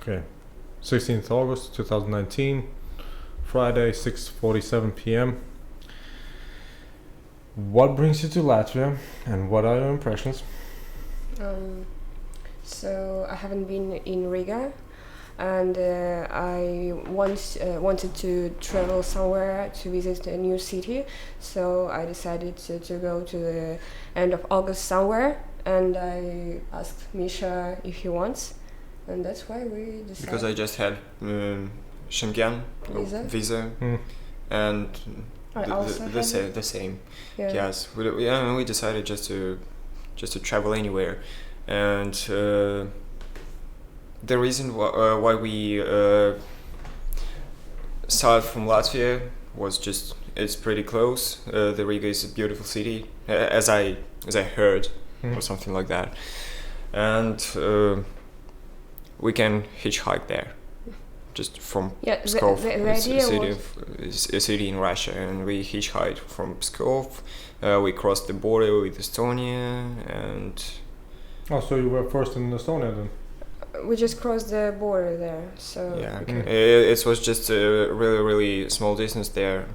Okay. 16th August 2019, Friday, 6:47 p.m. What brings you to Latvia and what are your impressions? So I haven't been in Riga, and I wanted to travel somewhere to visit a new city. So I decided to go to the end of August somewhere, and I asked Misha if he wants, and that's why we decided. Because I just had Schengen visa, and I also the same. Yeah. Yes, we decided just to travel anywhere, and the reason why we started from Latvia was just it's pretty close. The Riga is a beautiful city, as I heard, or something like that, and we can hitchhike there. Just from Pskov, a city in Russia, and we hitchhiked from Pskov. We crossed the border with Estonia, and so you were first in Estonia then? We just crossed the border there, so yeah, it was just a really small distance there,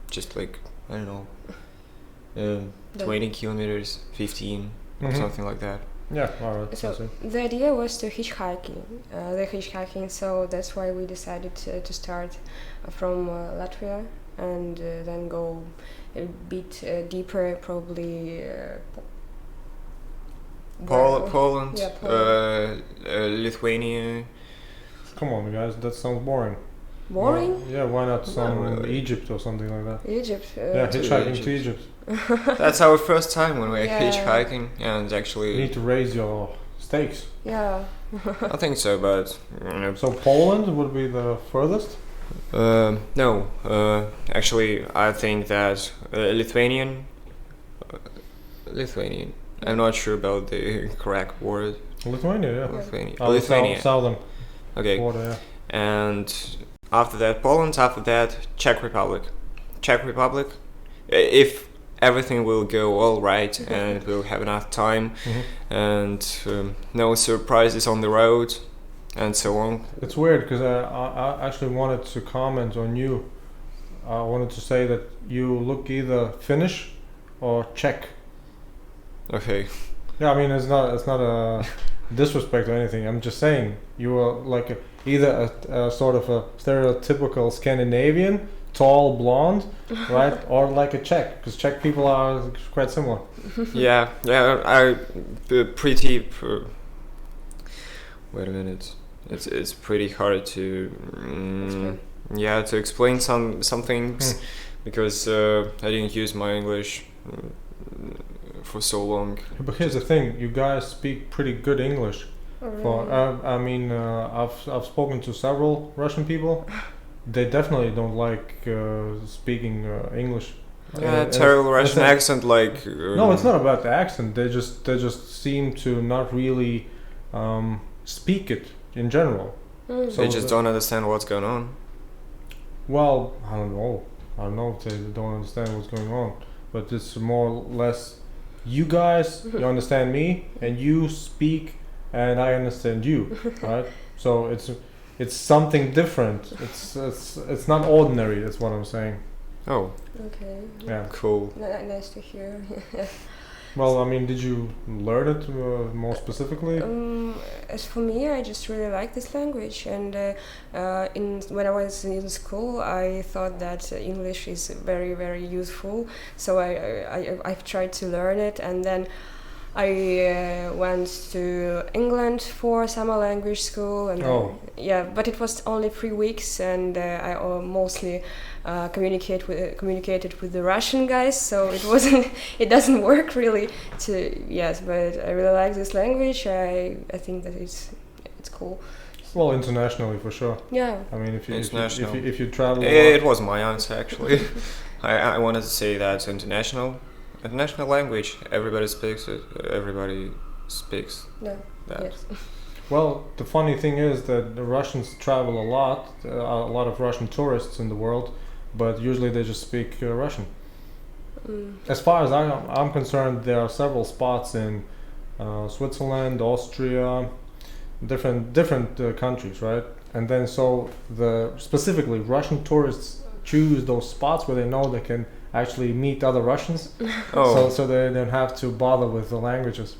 just like I don't know, 20 kilometers, 15, or something like that. Yeah, alright. So the idea was to hitchhiking, so that's why we decided to start from Latvia and then go a bit deeper, probably Poland, Yeah, Poland. Lithuania. Come on, guys, that sounds boring. Boring? Well, why not some really. Egypt or something like that? Egypt. Hitchhiking to Egypt. That's our first time when we're hitchhiking, and actually You need to raise your stakes. Yeah. I think so, but So Poland would be the furthest? no. Actually, I think that Lithuanian. I'm not sure about the correct word. Lithuania, yeah. Lithuania. Lithuania. Southern Okay. border, yeah. And after that, Poland. After that, Czech Republic. Czech Republic. If everything will go all right and we'll have enough time and no surprises on the road and so on. It's weird because I actually wanted to comment on you. I wanted to say that you look either Finnish or Czech. Okay. Yeah, I mean it's not a disrespect or anything. I'm just saying you are like either a sort of a stereotypical Scandinavian, tall, blonde, right, or like a Czech, because Czech people are quite similar. yeah. I pretty. Wait a minute. It's pretty hard to to explain some things because I didn't use my English for so long. But here's the thing: you guys speak pretty good English. I mean, I've spoken to several Russian people. They definitely don't like speaking English. Terrible Russian accent, like. No, it's not about the accent. They just seem to not really speak it in general. So they just don't understand what's going on. Well, I don't know. I don't know if they don't understand what's going on, but it's more or less. You guys, you understand me, and you speak, and I understand you, right? So it's something different. It's not ordinary. That's what I'm saying. Oh. Okay. Yeah. Cool. Nice to hear. Well, I mean, did you learn it more specifically? As for me, I just really like this language, and when I was in school, I thought that English is very, very useful. So I've tried to learn it, and then I went to England for summer language school, and but it was only 3 weeks, and I mostly communicated with the Russian guys, so it doesn't work really. But I really like this language. I think that it's cool. Well, internationally for sure. Yeah. I mean, if you travel. It was my answer actually. I wanted to say that international language. Everybody speaks it. Everybody speaks. Yeah. That. Yes. Well, the funny thing is that the Russians travel a lot of Russian tourists in the world, but usually they just speak Russian. As far as I'm concerned, there are several spots in Switzerland, Austria, different countries, right? And then so specifically Russian tourists choose those spots where they know they can actually meet other Russians, so they don't have to bother with the languages.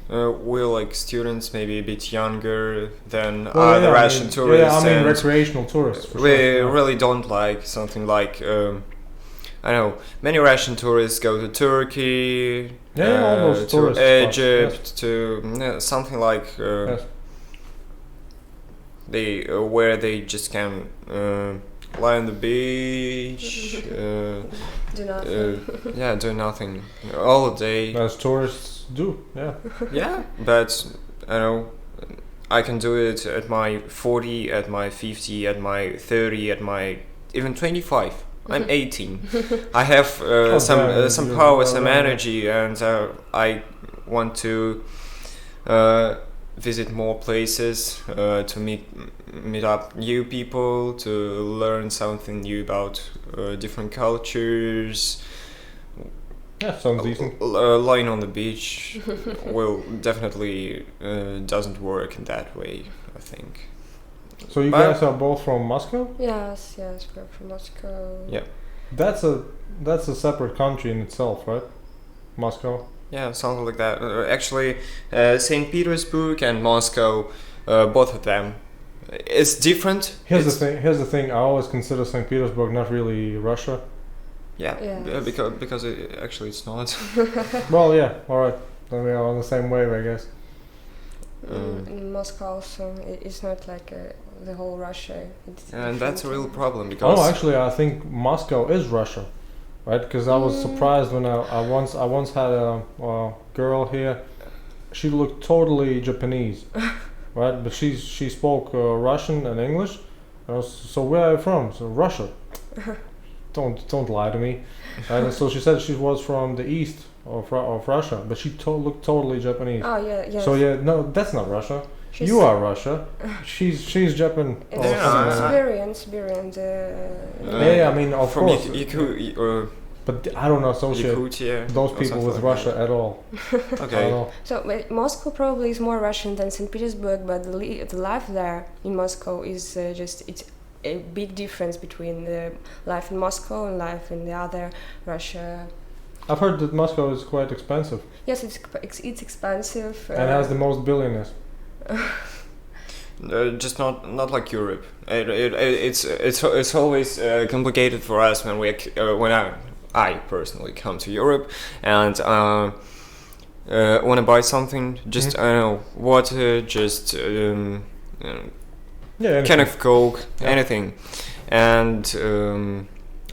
We're like students, maybe a bit younger than the Russian tourists. Yeah, I mean recreational tourists. We really don't like something like I know many Russian tourists go to Turkey, all those to Egypt, spots, yes. to something like Yes. they where they just can lie on the beach, Do nothing. do nothing all day. As tourists do, yeah. Yeah, but I know I can do it at my 40, at my 50, at my 30, at my even 25. I'm 18. I have some power, some energy, and I want to visit more places, to meet up new people, to learn something new about different cultures. Yeah, sounds decent. Lying on the beach will definitely doesn't work in that way, I think. So you guys are both from Moscow? Yes, we're from Moscow. Yeah. That's a separate country in itself, right? Moscow. Yeah, something like that. Actually, St. Petersburg and Moscow, both of them, it's different. Here's the thing. I always consider St. Petersburg not really Russia. Yeah, Yes. because actually it's not. Well, yeah, all right. Then we are on the same wave, I guess. In Moscow also, it's not like the whole Russia. And that's a real problem because. Oh, actually, I think Moscow is Russia, right? Because I was surprised when I once had a girl here. She looked totally Japanese, right? But she spoke Russian and English. And I was, so where are you from? So Russia. Don't lie to me. And so she said she was from the east of Russia, but she looked totally Japanese. Oh yeah, yeah. So yeah, no, that's not Russia. She's You are Russia. She's Japan. It's Siberian. Yeah, I mean, of from course. But I don't associate Yakutia, those people with like Russia at all. Okay. So Moscow probably is more Russian than St. Petersburg, but the life there in Moscow is it's a big difference between the life in Moscow and life in the other Russia. I've heard that Moscow is quite expensive Yes, it's expensive. and has the most billionaires. Just not like Europe. It's always complicated for us when I personally come to Europe and want to buy something. Just I don't know, water, just can of Coke, anything, and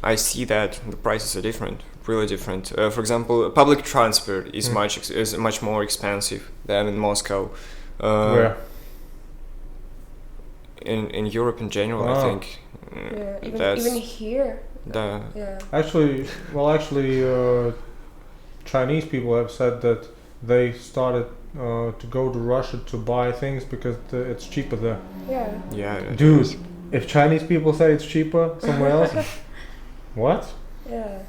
I see that the prices are different, really different. For example, public transport is much more expensive than in Moscow. Where? In Europe in general, I think. Even here. Actually, Chinese people have said that they started to go to Russia to buy things because it's cheaper there. Yeah. Dude, if Chinese people say it's cheaper somewhere else, what? Yeah.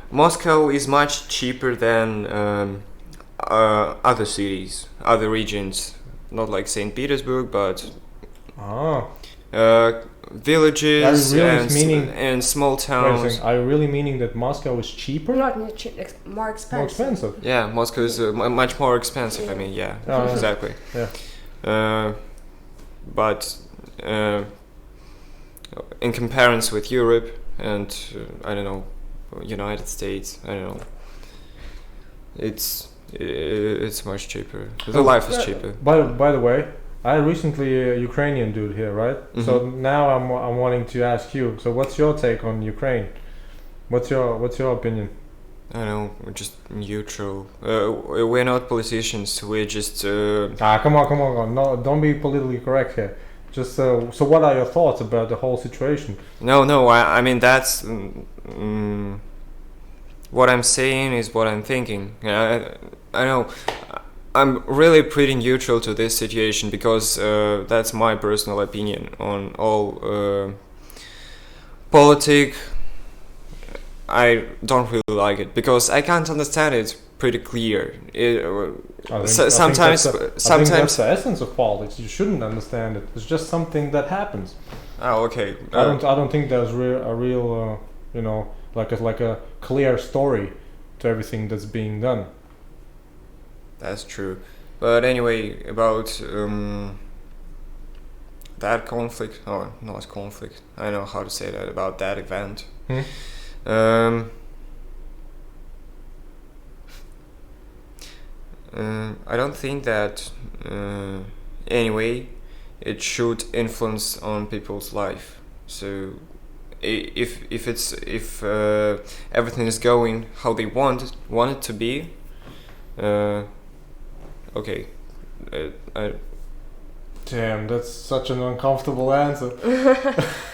Moscow is much cheaper than other cities, other regions. Not like St. Petersburg, but villages and small towns. Are you really meaning that Moscow is cheaper? Not cheap, more expensive. More expensive. Yeah, Moscow is much more expensive. I mean, exactly. Yeah. But in comparison with Europe and I don't know, United States, I don't know, it's much cheaper. The life is cheaper. By the way, I recently a Ukrainian dude here, right? Mm-hmm. So now I'm wanting to ask you. So what's your take on Ukraine? What's your opinion? I don't know. We're just neutral. We're not politicians. We're just. Come on! No, don't be politically correct here. Just so what are your thoughts about the whole situation? No. I mean that's. What I'm saying is what I'm thinking. I know. I'm really pretty neutral to this situation because that's my personal opinion on all politics. I don't really like it because I can't understand it. pretty clear. Sometimes, I think sometimes. that's the essence of politics. You shouldn't understand it. It's just something that happens. Oh, okay. I don't think there's a real like a clear story to everything that's being done. That's true. But anyway, about that conflict, or not conflict, I don't know how to say that, about that event. I don't think that anyway it should influence on people's life. So if everything is going how they want it to be, okay. Damn, that's such an uncomfortable answer.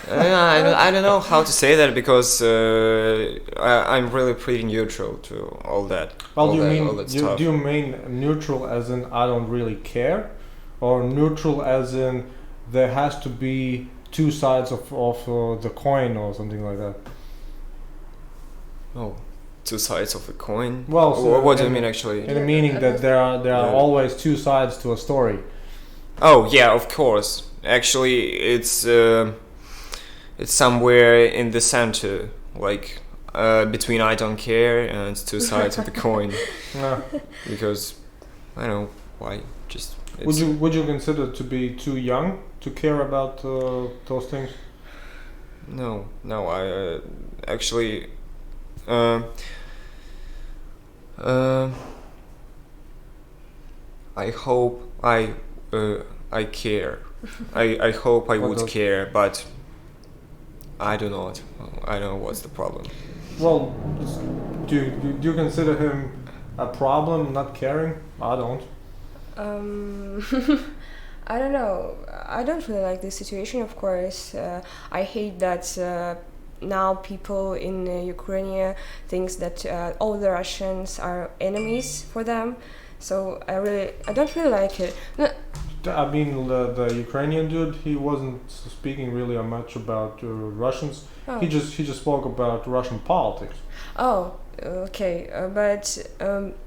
I don't know how to say that, because I'm really pretty neutral to all that. Well, all do you that, mean all that stuff. do you mean neutral as in I don't really care, or neutral as in there has to be two sides of the coin or something like that? Oh, two sides of a coin. Well, so what do you mean actually? In the meaning that there are always two sides to a story. Oh yeah, of course. Actually, it's somewhere in the center, like between I don't care and two sides of the coin. Yeah. Because I don't know why. Just would you consider to be too young to care about those things? No. I actually. I hope I care. I hope I would care, but I do not. I don't know what's the problem. Well, do you consider him a problem, not caring? I don't. I don't know. I don't really like this situation, of course. I hate that now people in Ukraine thinks that all the Russians are enemies for them. So I don't really like it. No. I mean, the Ukrainian dude, he wasn't speaking really much about Russians. Oh. He just spoke about Russian politics. Oh, okay, but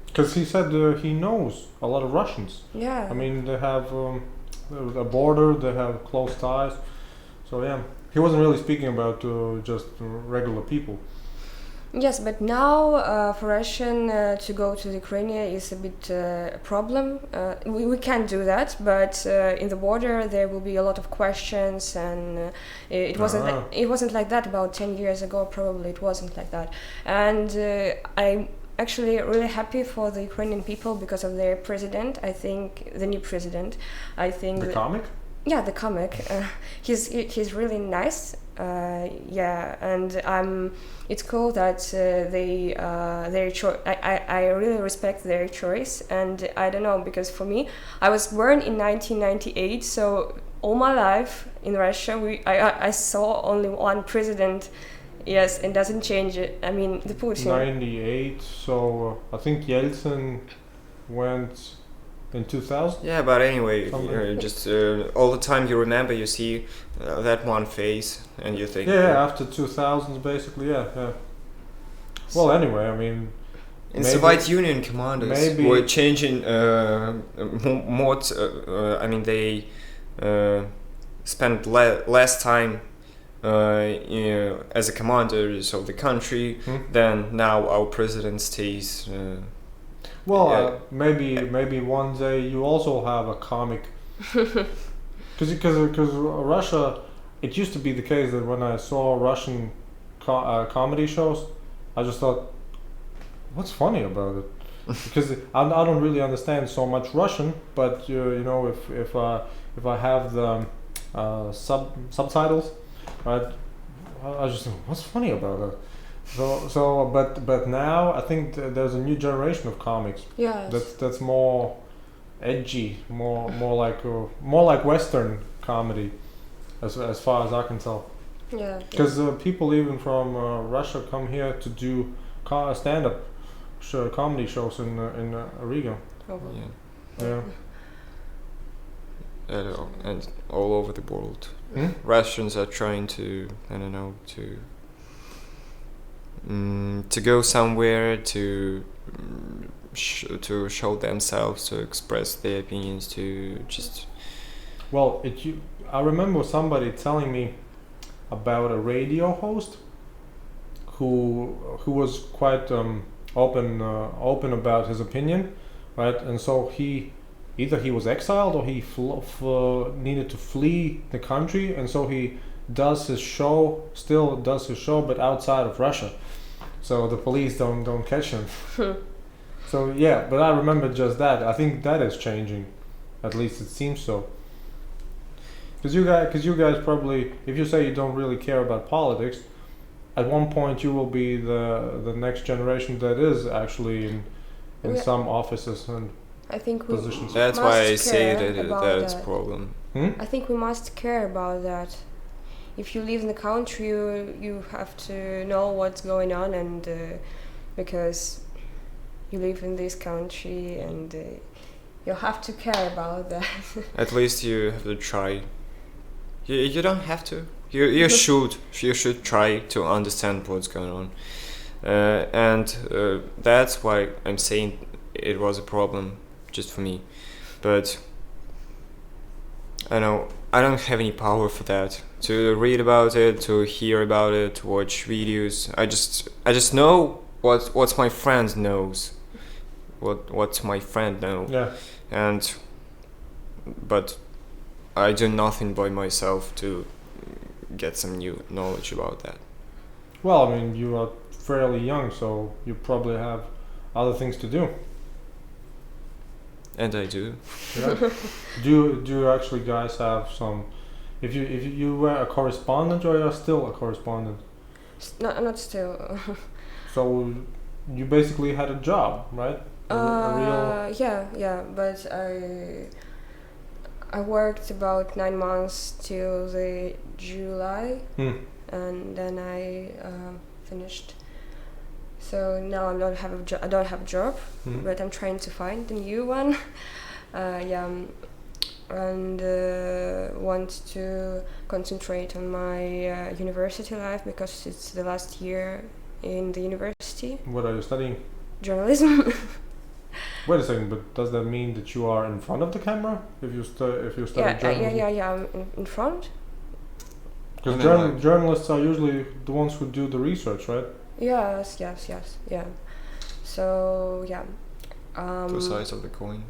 because he said he knows a lot of Russians. Yeah. I mean, they have a border, they have close ties. So yeah, he wasn't really speaking about just regular people. Yes, but now for Russian to go to Ukraine is a bit a problem. We can't do that, but in the border there will be a lot of questions, and it wasn't like that about 10 years ago. Probably it wasn't like that, and I'm actually really happy for the Ukrainian people because of their president. I think the new president. I think the comic. Yeah, the comic. He's really nice. Yeah, and it's cool that their choice. I really respect their choice, and I don't know, because for me, I was born in 1998, so all my life in Russia, I saw only one president. Yes, and doesn't change it. I mean, the Putin. 98. So I think Yeltsin went in 2000. Yeah, but anyway, just all the time you remember, you see that one face, and you think. Yeah, after 2000s, basically, yeah. Well, anyway, I mean. In Soviet Union, commanders were changing modes. I mean, they spent less time as a commanders of the country than now our president stays. Maybe one day you also have a comic. Because Russia, it used to be the case that when I saw Russian comedy shows, I just thought, what's funny about it? Because I don't really understand so much Russian, but if I have the subtitles, right, I just think, what's funny about it? But now I think there's a new generation of comics. Yeah. That's more edgy, more like Western comedy, as far as I can tell. Yeah. Because people even from Russia come here to do stand-up comedy shows in Riga. Oh. Yeah. And all over the world, Russians are trying to to go somewhere to to show themselves, to express their opinions, to just. Well, I remember somebody telling me about a radio host who was quite open about his opinion, right? And so either he was exiled or he needed to flee the country, and so he still does his show, but outside of Russia, so the police don't catch him. So yeah, but I remember just that. I think that is changing, at least it seems so. Because you guys probably, if you say you don't really care about politics, at one point you will be the next generation that is actually in some offices and I think positions. That's why I say that's a problem. I think we must care about that. If you live in the country, you have to know what's going on, and because you live in this country, and you have to care about that. At least you have to try. You don't have to. You should try to understand what's going on, and that's why I'm saying it was a problem just for me. But I don't have any power for that. To read about it, to hear about it, to watch videos. I just know what my friend knows. What my friend knows. Yeah. But I do nothing by myself to get some new knowledge about that. Well, I mean, you are fairly young, so you probably have other things to do. And I do. Yeah. do you actually guys have some? If you were a correspondent, or you're still a correspondent? Not still. So you basically had a job, right? Yeah, but I worked about 9 months till the July, and then I finished. So now I don't have a job, but I'm trying to find a new one. And want to concentrate on my university life because it's the last year in the university. What are you studying? Journalism. Wait a second, but does that mean that you are in front of the camera if you study journalism? Yeah, I'm in front. Because journalists are usually the ones who do the research, right? Yes, yeah. So yeah. Two sides of the coin.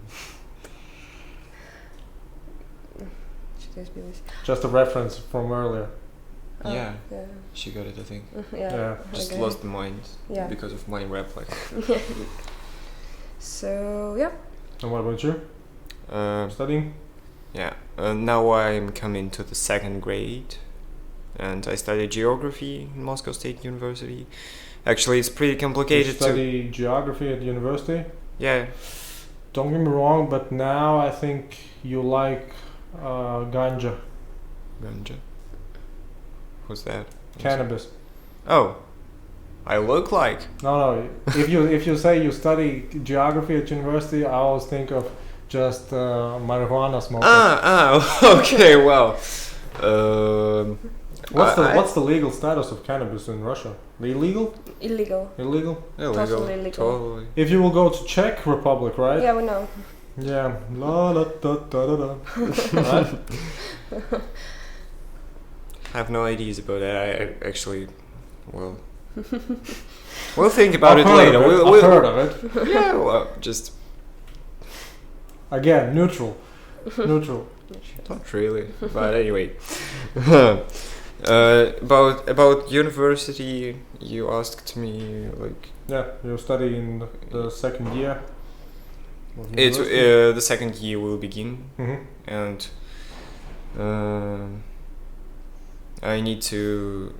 Just a reference from earlier. Yeah, she got it, I think. Yeah. Just lost the mind because of my reflex. So yeah. And what about you? Studying? Yeah. Now I'm coming to the 2nd grade, and I study geography in Moscow State University. Actually, it's pretty complicated. You study geography at university? Yeah. Don't get me wrong, but now I think you like ganja. Ganja? Who's that? Cannabis. Oh. I look like. No. If you say you study geography at university, I always think of just marijuana smoking. Okay. Well, what's the legal status of cannabis in Russia? Illegal? Illegal. Totally illegal. Totally. If you will go to Czech Republic, right? Yeah, we know. Yeah. La da da da da da. Right? I have no ideas about that. I actually, well. We'll think about it later. I've heard of it. Yeah, well, just again neutral. Not really, but anyway. About university, you asked me like. Yeah, you're studying the 2nd year. The 2nd year will begin, and I need to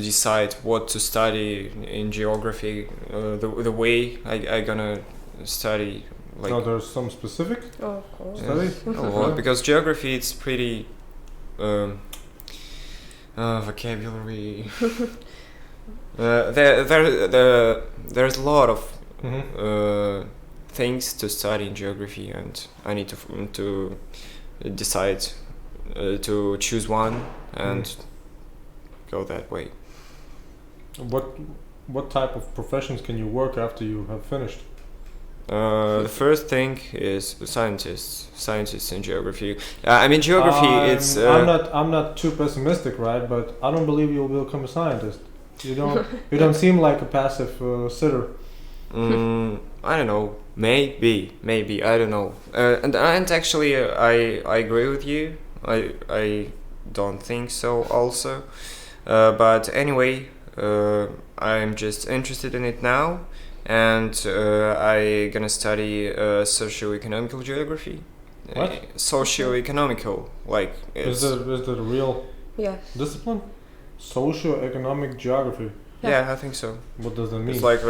decide what to study in geography. The way I gonna study. Like, no, there's some specific study. Because geography it's pretty vocabulary. There's a lot of things to study in geography, and I need to decide to choose one and go that way. what type of professions can you work after you have finished? The first thing is scientists in geography. I mean, geography. It's. I'm not too pessimistic, right? But I don't believe you will become a scientist. You don't seem like a passive sitter. I don't know. Maybe I don't know. And actually, I agree with you. I don't think so. Also, but anyway, I'm just interested in it now. And I gonna study socio-economical geography. What? Socio-economical, like Is that a real Yeah. discipline? Socio-economic geography. Yeah, I think so. What does that mean? It's like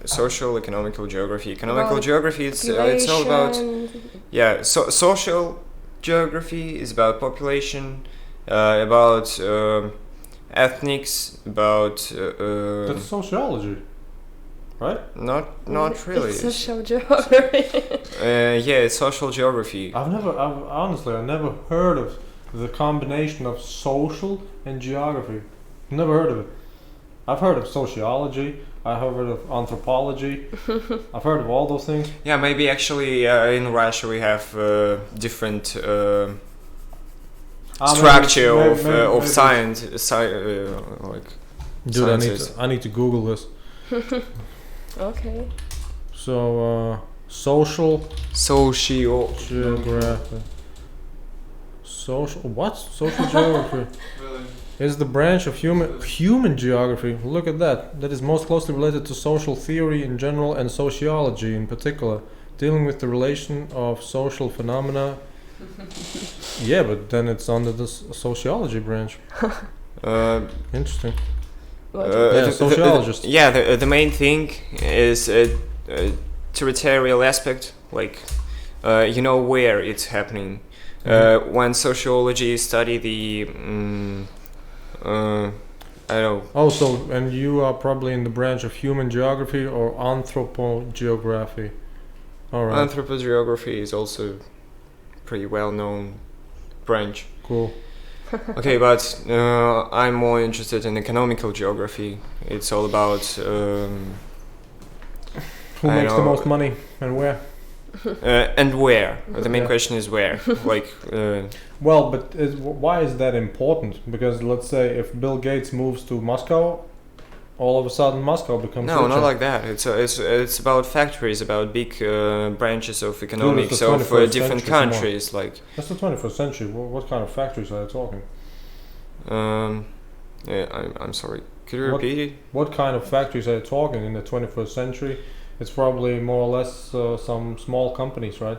social economical geography. Economical About geography. It's all about population. social geography is about population, about ethnics, about That's sociology, right? not really. It's social geography. Yeah, it's social geography. I've never heard of the combination of social and geography. Never heard of it. I've heard of sociology. I've heard of anthropology. I've heard of all those things. Yeah, maybe actually in Russia we have different structure of science, like. Dude, sciences. I need to Google this. Okay. So, social Socio. geography. Social what? Social geography is the branch of human geography. Look at that. That is most closely related to social theory in general and sociology in particular, dealing with the relation of social phenomena. Yeah, but then it's under the sociology branch. Interesting. Yeah, sociologist. The main thing is a territorial aspect, like you know where it's happening. When sociology study the I don't know. Oh, so and you are probably in the branch of human geography or anthropogeography. All right. Anthropogeography is also pretty well known branch. Cool. Okay, but I'm more interested in economical geography. It's all about Who I makes the know. most money and where? And where. The main Yeah. question is where. Like Well, but why is that important? Because let's say if Bill Gates moves to Moscow, all of a sudden Moscow becomes no, not richer. like that. It's about factories, about big branches of economics the of 21st different century, come on. countries. Like That's the 21st century. What kind of factories are you talking? yeah, I'm sorry. Could you What- repeat it? What kind of factories are you talking in the 21st century? It's probably more or less some small companies, right?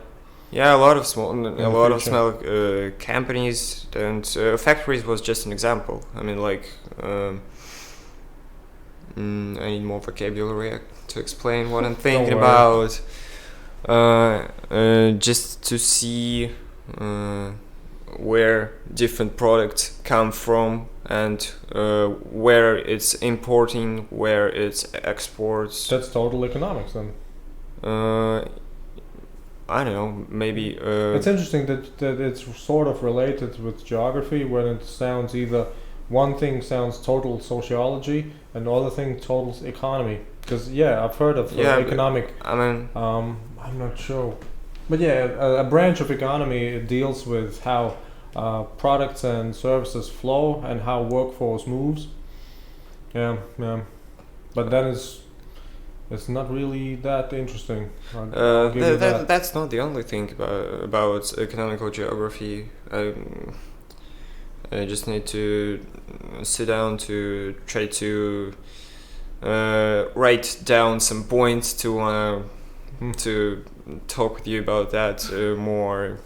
Yeah, a lot of the small future. companies and factories was just an example. I mean, like I need more vocabulary to explain what I'm thinking worry. about. Just to see where different products come from and where it's importing, where it's exports. That's total economics then. I don't know, maybe. It's interesting that it's sort of related with geography when it sounds either one thing sounds total sociology and the other thing total economy. Because yeah, I've heard of economic. I mean, I'm not sure, but yeah, a branch of economy deals with how products and services flow and how workforce moves. Yeah. But then it's not really that interesting. I'll give you that. that's not the only thing about economical geography. I just need to sit down to try to write down some points to talk with you about that more.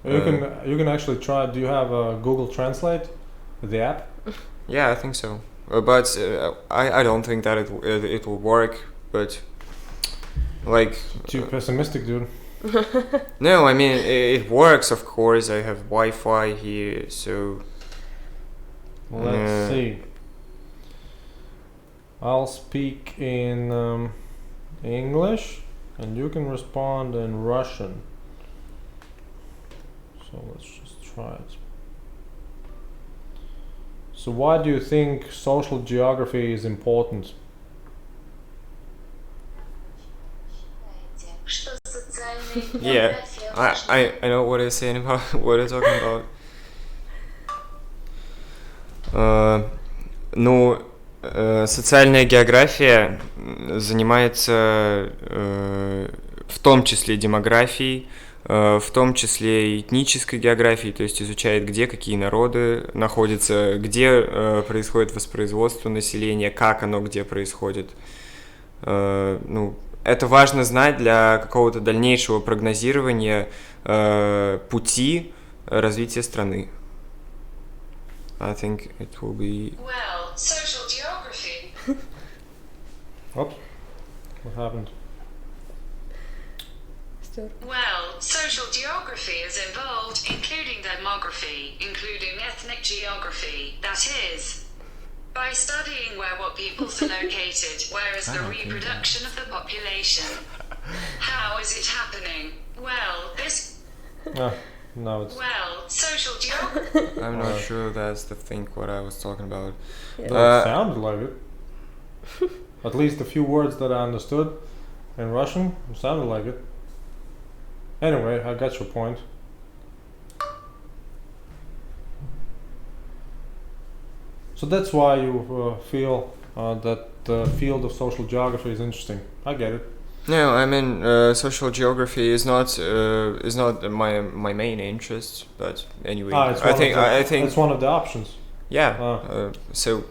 You can actually try. Do you have Google Translate, the app? Yeah, I think so. But I don't think that it will work. But like Too pessimistic, dude. no, I mean it works. Of course, I have Wi-Fi here, so Let's see. I'll speak in English, and you can respond in Russian. So let's just try it. So why do you think social geography is important? Yeah, I know what you're saying about what you're talking about. Ну, социальная география занимается в том числе демографией, в том числе и этнической географией, то есть изучает, где какие народы находятся, где происходит воспроизводство населения, как оно где происходит. Ну, это важно знать для какого-то дальнейшего прогнозирования пути развития страны. I think it will be... Well, social geography. Oops. What happened? Well, social geography is involved, including demography, including ethnic geography, that is, by studying where what peoples are located, where is the reproduction of the population. How is it happening? Well, this... No, it's... Well, social geography... I'm not sure that's the thing what I was talking about. It sounded like it. At least the few words that I understood in Russian sounded like it. Anyway, I got your point. So that's why you feel that the field of social geography is interesting. I get it. No, I mean social geography is not my main interest, but anyway, I think it's one of the options. Yeah. So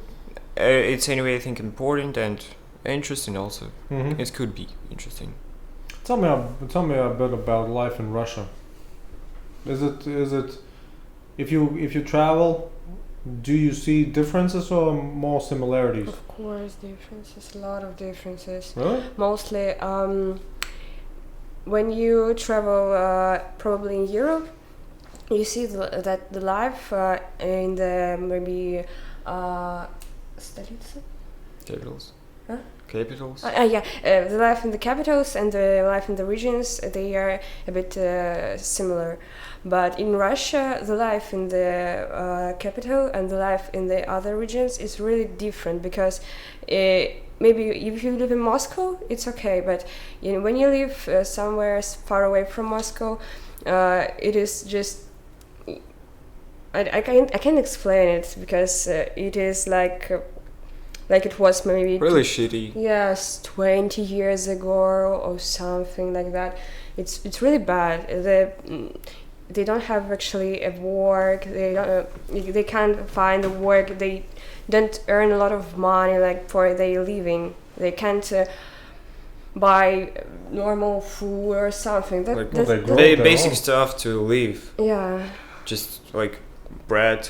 it's anyway I think important and interesting also. Mm-hmm. It could be interesting. Tell me a bit about life in Russia. Is it if you travel, do you see differences or more similarities? Of course, differences. A lot of differences. Really? Mostly, when you travel, probably in Europe, you see that the life in the maybe столица? Capitals. Huh? Capitals. The life in the capitals and the life in the regions, they are a bit similar. But in Russia, the life in the capital and the life in the other regions is really different because maybe if you live in Moscow, it's okay. But when you live somewhere far away from Moscow, it is just... I can't explain it because it is like it was maybe really shitty. Yes, 20 years ago or something like that. It's really bad. They don't have actually a work. They can't find a work. They don't earn a lot of money like for their living. They can't buy normal food or something. Basic stuff to live. Yeah. Just like bread,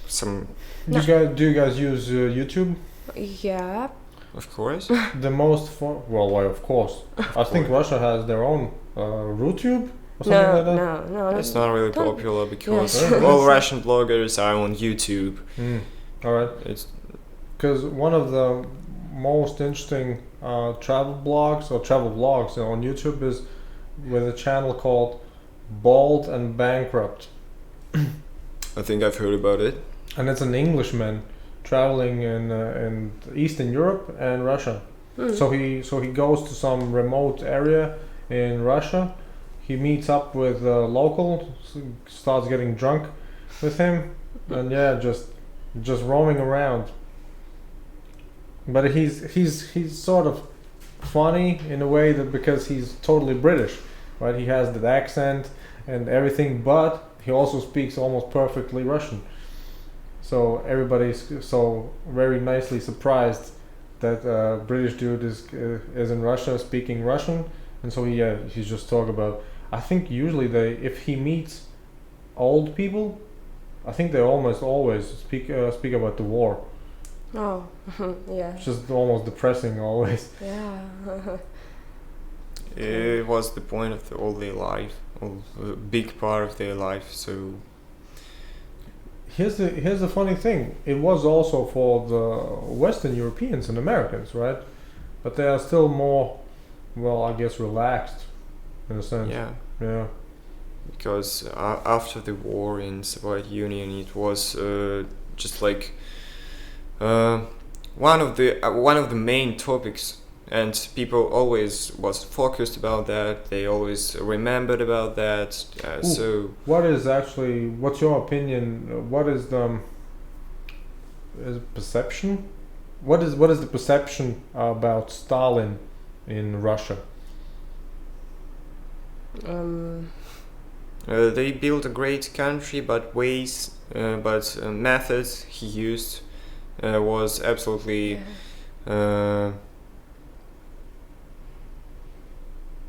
some. Do you guys use YouTube? Yeah. Of course. The most why of course. I think Russia has their own RuTube or something like that. No. It's not really popular because Yes. all Russian bloggers are on YouTube. All right. It's because one of the most interesting travel blogs or travel vlogs on YouTube is with a channel called Bald and Bankrupt. I think I've heard about it. And it's an Englishman traveling in Eastern Europe and Russia. So he goes to some remote area in Russia. He meets up with a local, starts getting drunk with him, and just roaming around. But he's sort of funny in a way that because he's totally British, right? He has that accent and everything, but he also speaks almost perfectly Russian. So everybody's so very nicely surprised that British dude is in Russia speaking Russian, and so he's just talk about. I think usually if he meets old people, I think they almost always speak about the war. Oh, yeah. It's just almost depressing always. Yeah. It was the point of all their life, a big part of their life. So here's the funny thing. It was also for the Western Europeans and Americans, right? But they are still more, well, I guess, relaxed in a sense. Yeah. Because after the war in Soviet Union, it was just like one of the main topics and people always was focused about that. They always remembered about that. So what is actually? What's your opinion? What is the perception? What is the perception about Stalin in Russia? They built a great country, but methods he used was absolutely.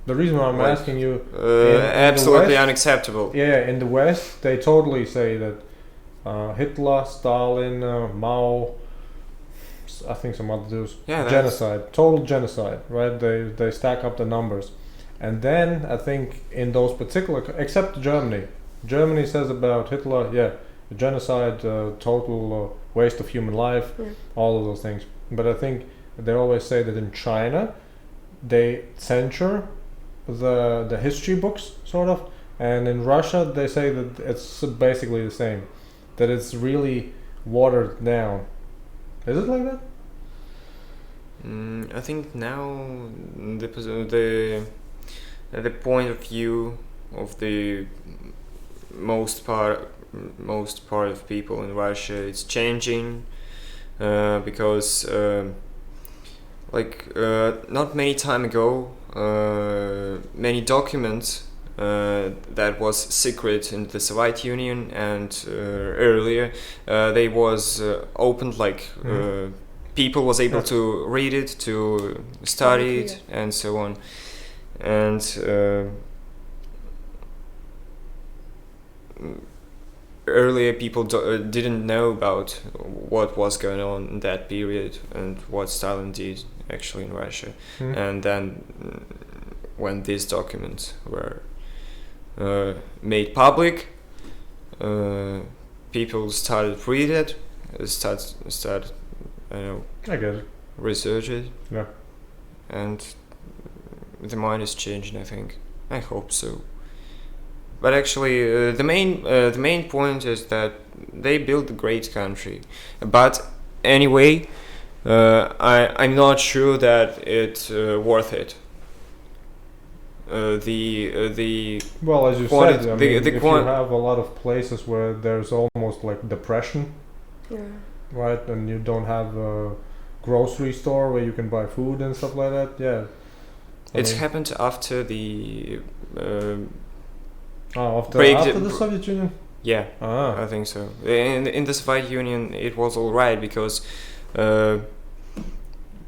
The reason why I'm asking you, absolutely West, unacceptable. Yeah, in the West, they totally say that Hitler, Stalin, Mao, I think some other dudes, genocide, total genocide, right? They stack up the numbers, and then I think in those particular, except Germany says about Hitler, genocide, total waste of human life, all of those things. But I think they always say that in China, they censure the history books, sort of, and in Russia they say that it's basically the same, that it's really watered down. Is it like that? I think now the point of view of the most part of people in Russia is changing because not many time ago, many documents that was secret in the Soviet Union and earlier they was opened, people was able to read it, to study it, and so on. And earlier people didn't know about what was going on in that period and what Stalin did actually in Russia. And then when these documents were made public, people started read it, started I get it. Research it. Yeah. And the mind is changing, I think. I hope so. But actually, the main point is that they built a great country. But anyway, I'm not sure that it's worth it. Well, as you quantity, said, if you have a lot of places where there's almost like depression, right, and you don't have a grocery store where you can buy food and stuff like that, it's happened after the after the Soviet Union? Yeah, I think so. In the Soviet Union, it was all right because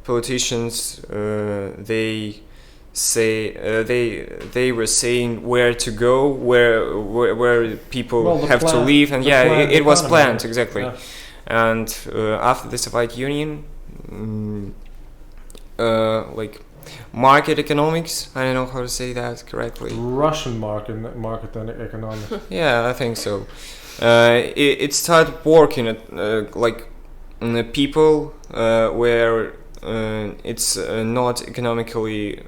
politicians they were saying where to go, where people have to live, and it was planned exactly. Yeah. And after the Soviet Union, market economics, I don't know how to say that correctly. Russian market economics. Yeah, I think so. It started working at people where it's not economically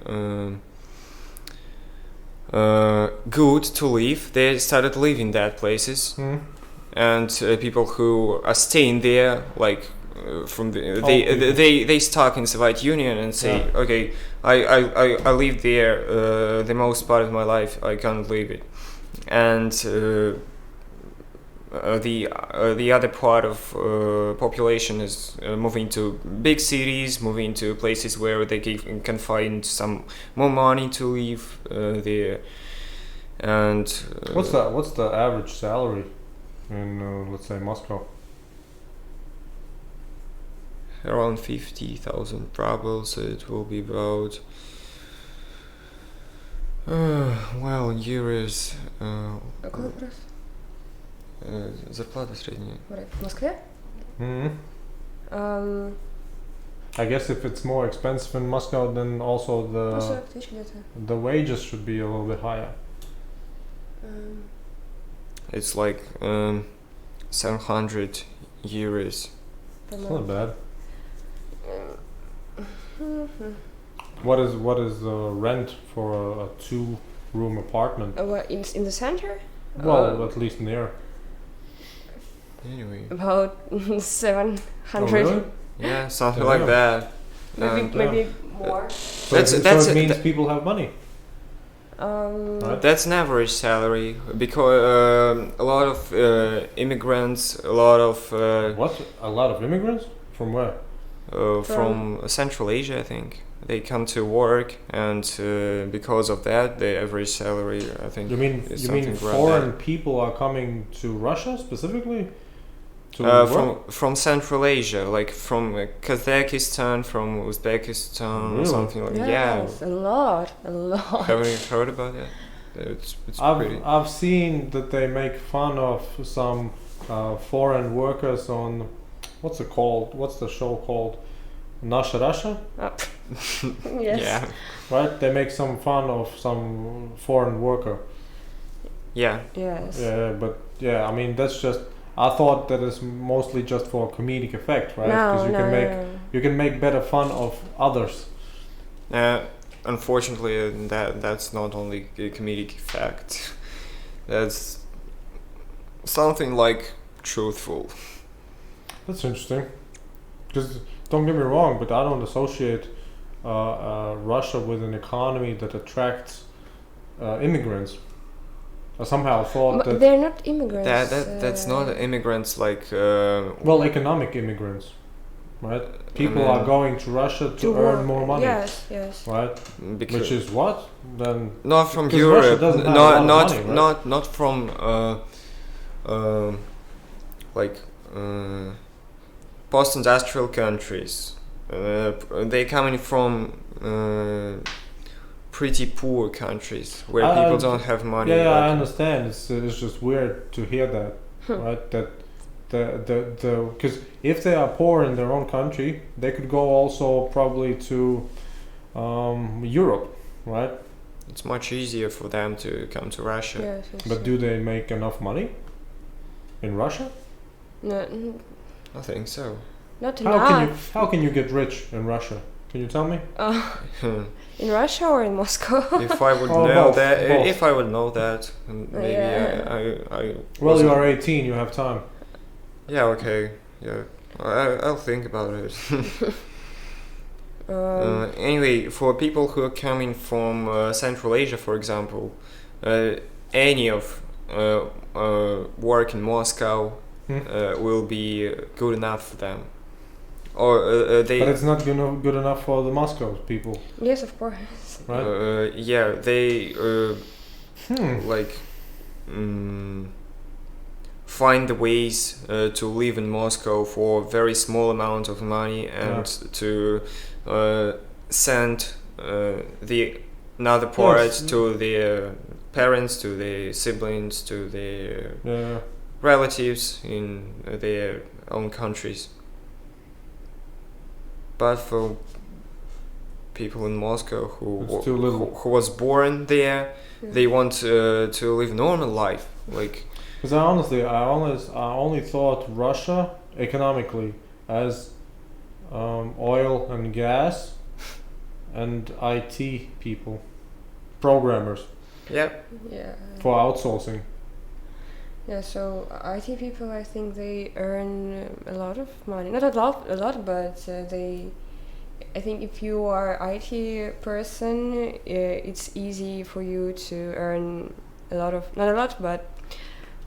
good to live. They started living that places, and people who are staying there, they stuck in Soviet Union and say, okay, I live there the most part of my life, I can't leave it, and the other part of population is moving to big cities, moving to places where they can find some more money to live there. And what's the average salary in let's say Moscow? Around 50,000 rubles, so it will be about in euros. Зарплата средняя. В Москве? I guess if it's more expensive in Moscow, then also the wages should be a little bit higher. It's like 700 euros. It's not bad. What is the rent for a 2-room apartment? In the center? Well, at least near. Anyway. About 700. Oh, really? Yeah, something like that. Maybe more. So, That's- so that's- it means that- people have money. Right. That's an average salary because a lot of immigrants, a lot of What? A lot of immigrants? From where? from Central Asia, I think. They come to work, and because of that, the average salary, I think, You mean is you mean something around foreign people are coming to Russia specifically? To work? from Central Asia, like from Kazakhstan, from Uzbekistan, or Really? something like yeah. Yes, a lot. Haven't you heard about that? It's pretty. I've seen that they make fun of some foreign workers on what's it called? What's the show called? Nasha Russia, Yes. Yeah, right? They make some fun of some foreign worker. yeah. Yes. Yeah, but yeah, I mean that's just. I thought that is mostly just for comedic effect, right? No, you can make better fun of others. Unfortunately, that's not only a comedic effect. That's something like truthful. That's interesting. Because don't get me wrong, but I don't associate Russia with an economy that attracts immigrants. I somehow thought But that they're not immigrants. That's not immigrants like. well, economic immigrants, right? People mean, are going to Russia to earn work. more money, Yes, yes. right? because Which is what then? not from because Russia Europe, doesn't have a lot not of money, right? not from like post-industrial countries. They coming from pretty poor countries where I- people don't have money. Yeah, I like- understand. It's just weird to hear that, right? That the because if they are poor in their own country, they could go also probably to Europe, right? It's much easier for them to come to Russia. Yes, yes, But do they make enough money in Russia? No, I think so. not How enough. can you get rich in Russia? Can you tell me? In Russia or in Moscow? If I would Oh, know both, that, both. if I would know that, maybe Yeah. I Well, you wasn't- are 18. You have time. Yeah, okay, yeah. I'll think about it. Anyway, for people who are coming from Central Asia, for example, any of work in Moscow will be good enough for them. Or they. But it's not good enough for the Moscow people, Yes, of course. right? Yeah, they like find the ways to live in Moscow for a very small amount of money and to send the another part Yes. to their parents, to their siblings, to their Yeah. relatives in their own countries. But for people in Moscow It's too little. who was born there, they want to live normal life. Like Because I only thought Russia economically as oil and gas and IT people, programmers yeah, Yeah. for outsourcing. Yeah, so IT people, I think they earn a lot of money. Not a lot, but they. I think if you are IT person, it's easy for you to earn a lot of, not a lot, but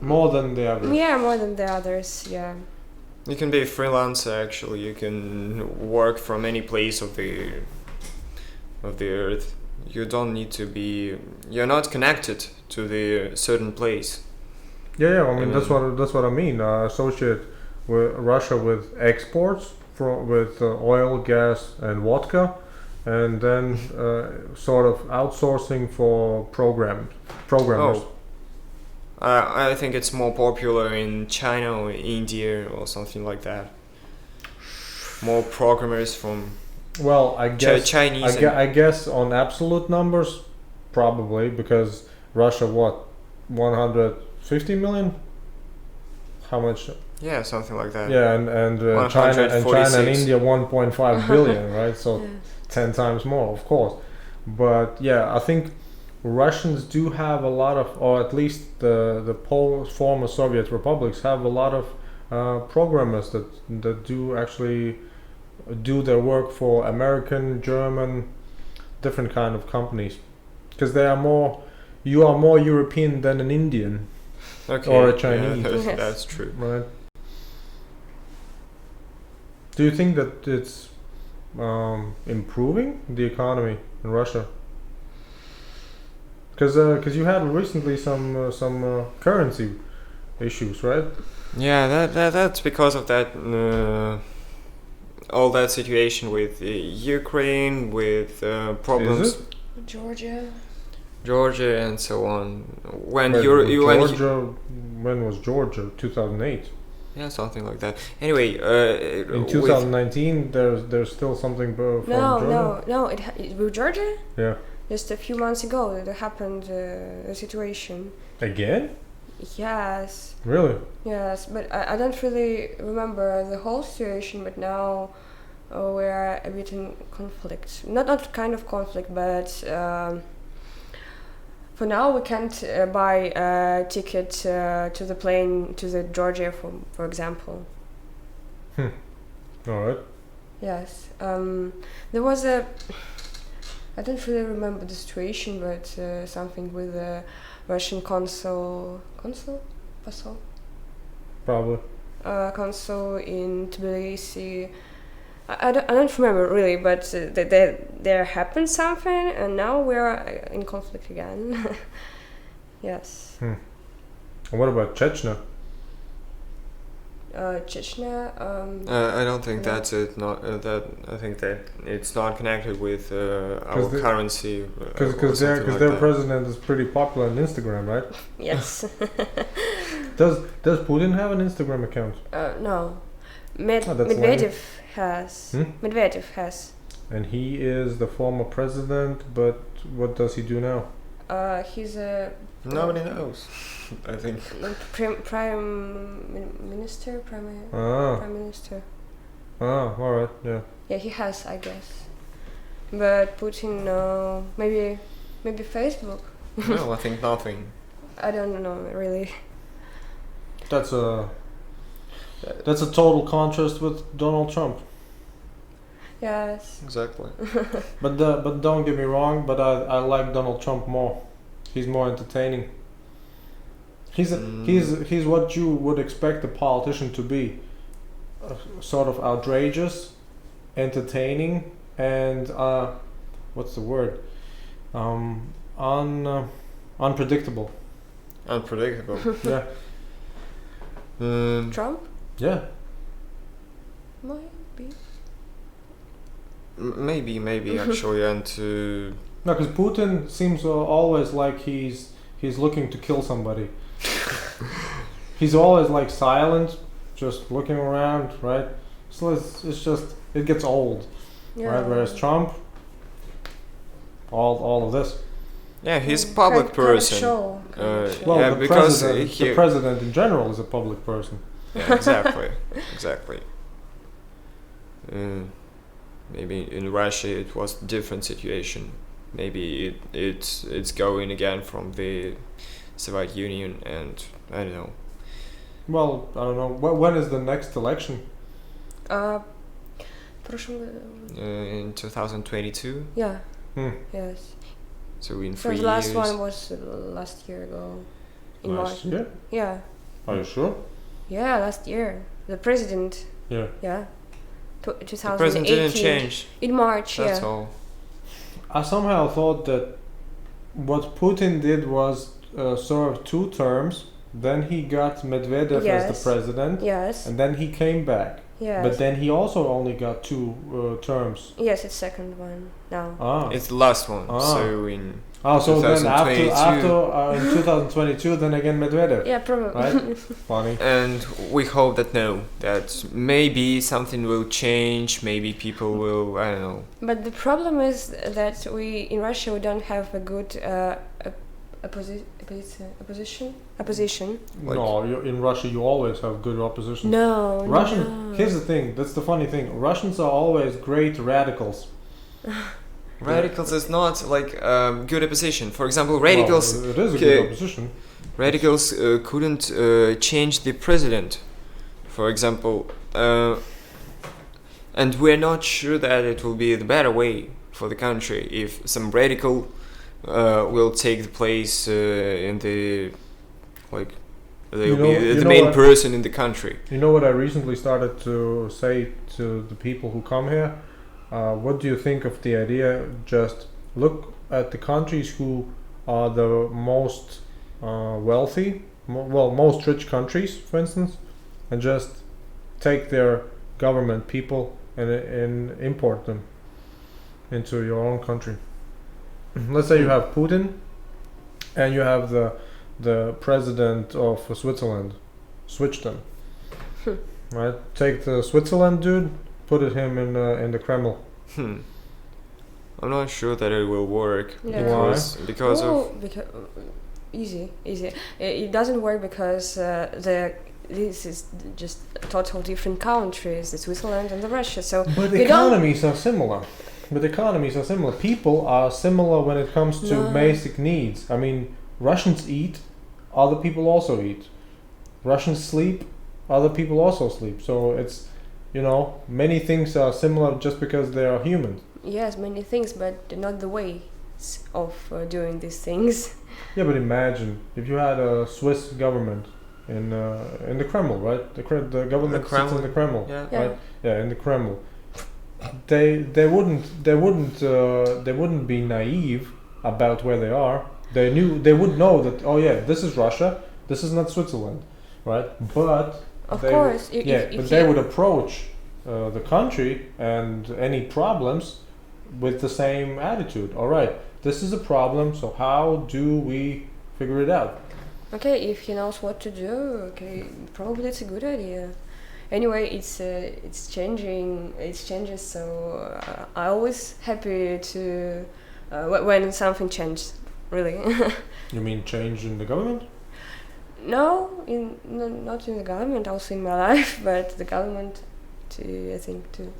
More than the average. yeah, more than the others. Yeah. you can be a freelancer. Actually, you can work from any place of the earth. You don't need to be. You're not connected to the certain place. Yeah, I mean that's what I mean. I associate with Russia with exports with oil, gas, and vodka, and then sort of outsourcing for programmers. Oh. I think it's more popular in China or India or something like that. More programmers from Well, I guess Chinese. I guess on absolute numbers, probably because Russia, what, 150 million? How much? Yeah, something like that. Yeah, and China and 146. India 1.5 billion, right? So Yeah. 10 times more, of course. But yeah, I think Russians do have a lot of, or at least the former Soviet republics have a lot of programmers that do actually do their work for American, German, different kind of companies, because they are more. You are more European than an Indian, Okay. or a Chinese. Yeah, Yes. that's true. right? Do you think that it's improving the economy in Russia? Because you had recently some currency issues, right? Yeah, that's because of that all that situation with Ukraine, with problems, Is it? Georgia, and so on. When But when Georgia, when was Georgia? 2008. yeah, something like that. Anyway, In 2019, there's still something from Georgia. No. It with Georgia. Yeah. Just a few months ago, it happened a situation. Again? Yes, Really? yes, but I don't really remember the whole situation. But now we're a bit in conflict. Not kind of conflict, but for now we can't buy a ticket to the plane to the Georgia, for example. All right. Yes, there was a. I don't really remember the situation, but something with the Russian consul, Probably. consul in Tbilisi. I don't remember really, but there happened something, and now we're in conflict again. Yes. And what about Chechnya? Chechnya. I don't think no. that's it. Not that I think that it's not connected with our 'Cause the- currency. Because their president is pretty popular on Instagram, right? Yes. Does Putin have an Instagram account? No. Oh, that's Medvedev has. Hmm? Medvedev has. And he is the former president, but what does he do now? He's a Nobody knows. I think. prime minister. Prime minister. All right, yeah. Yeah, he has, I guess. But Putin, no. Maybe Facebook. No, I think nothing. I don't know really. That's a total contrast with Donald Trump. Yes. Exactly. But don't get me wrong. But I like Donald Trump more. He's more entertaining. He's what you would expect a politician to be. Sort of outrageous, entertaining, and what's the word? Unpredictable. Unpredictable. Yeah. Trump? Yeah. Might be. Maybe actually, and No, because Putin seems always like he's looking to kill somebody. He's always like silent, just looking around, right? So it's just it gets old, Yeah. right? Whereas Trump, all of this. yeah, he's a public person. Show. Well, yeah, the because the president in general is a public person. Yeah, exactly. Maybe in Russia it was different situation. Maybe it's going again from the Soviet Union, and I don't know. Well, I don't know. When is the next election? In 2022. Yeah. Yes. So in So 3 the last years. one was last year ago. In Last March. year? Yeah. Are you sure? Yeah, last year. The president. Yeah. Yeah. The 2018. president didn't change. In March, That's yeah. all. I somehow thought that what Putin did was serve 2 terms. Then he got Medvedev as Yes. the president, Yes. and then he came back. Yes. But then he also only got 2 terms. Yes, it's second one now. It's the last one. Ah. So in So then after 2022. in 2022, then again Medvedev. Yeah, probably. Right? Funny. and we hope that maybe something will change. Maybe people will, I don't know. But the problem is that in Russia we don't have a good opposition. Like- No, in Russia you always have good opposition. No. Here's the thing. That's the funny thing. Russians are always great radicals. Radicals is not like good opposition. For example, radicals. Well, it is a Okay. good opposition. Radicals couldn't change the president. For example, And we're not sure that it will be the better way for the country if some radical will take the place in the like they'll be the main person in the country. You know what I recently started to say to the people who come here? What do you think of the idea? Just look at the countries who are the most wealthy, most rich countries, for instance, and just take their government people and import them into your own country. Let's say you have Putin and you have the president of Switzerland. Switch them. Right? Take the Switzerland dude, put him in the Kremlin. I'm not sure that it will work. Yeah. Because easy. It doesn't work because this is just total different countries, the Switzerland and the Russia. So but the economies are similar. People are similar when it comes to basic needs. I mean, Russians eat, other people also eat. Russians sleep, other people also sleep. So it's, many things are similar just because they are humans. Yes, many things, but not the ways of doing these things. Yeah, but imagine if you had a Swiss government in the Kremlin, right? The government sits in the Kremlin, right? Yeah, in the Kremlin. They wouldn't be naive about where they are. They would know that this is Russia, this is not Switzerland, right? But they would approach the country and any problems with the same attitude. All right, this is a problem, so how do we figure it out? Okay, if he knows what to do, okay, probably it's a good idea. Anyway, it's changing. It changes, so I always happy to when something changes. Really. You mean change in the government? No, not in the government. Also in my life, but the government, I think too.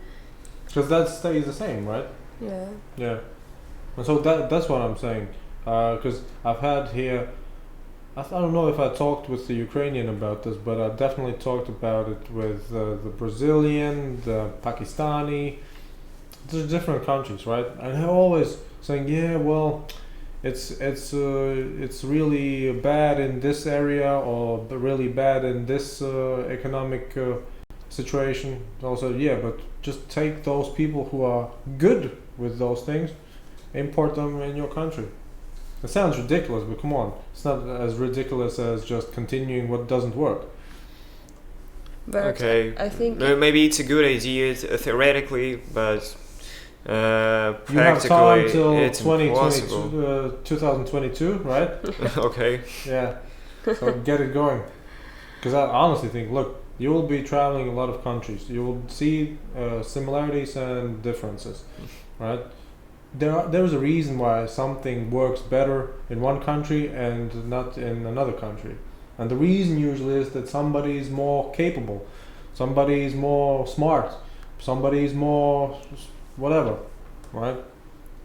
Because that stays the same, right? Yeah. Yeah. And so that's what I'm saying. Because I've had here. I don't know if I talked with the Ukrainian about this, but I definitely talked about it with the Brazilian, the Pakistani. There's different countries, right? And they're always saying, yeah, well, it's really bad in this area or really bad in this economic situation. Also, yeah, but just take those people who are good with those things, import them in your country. It sounds ridiculous, but come on. It's not as ridiculous as just continuing what doesn't work. But okay, I think maybe it's a good idea theoretically, but practically you have time till it's 2022, right? Okay. Yeah, so get it going. Because I honestly think, look, you will be traveling a lot of countries. You will see similarities and differences, right? There's a reason why something works better in one country and not in another country. And the reason usually is that somebody is more capable, somebody is more smart, somebody is more whatever, right?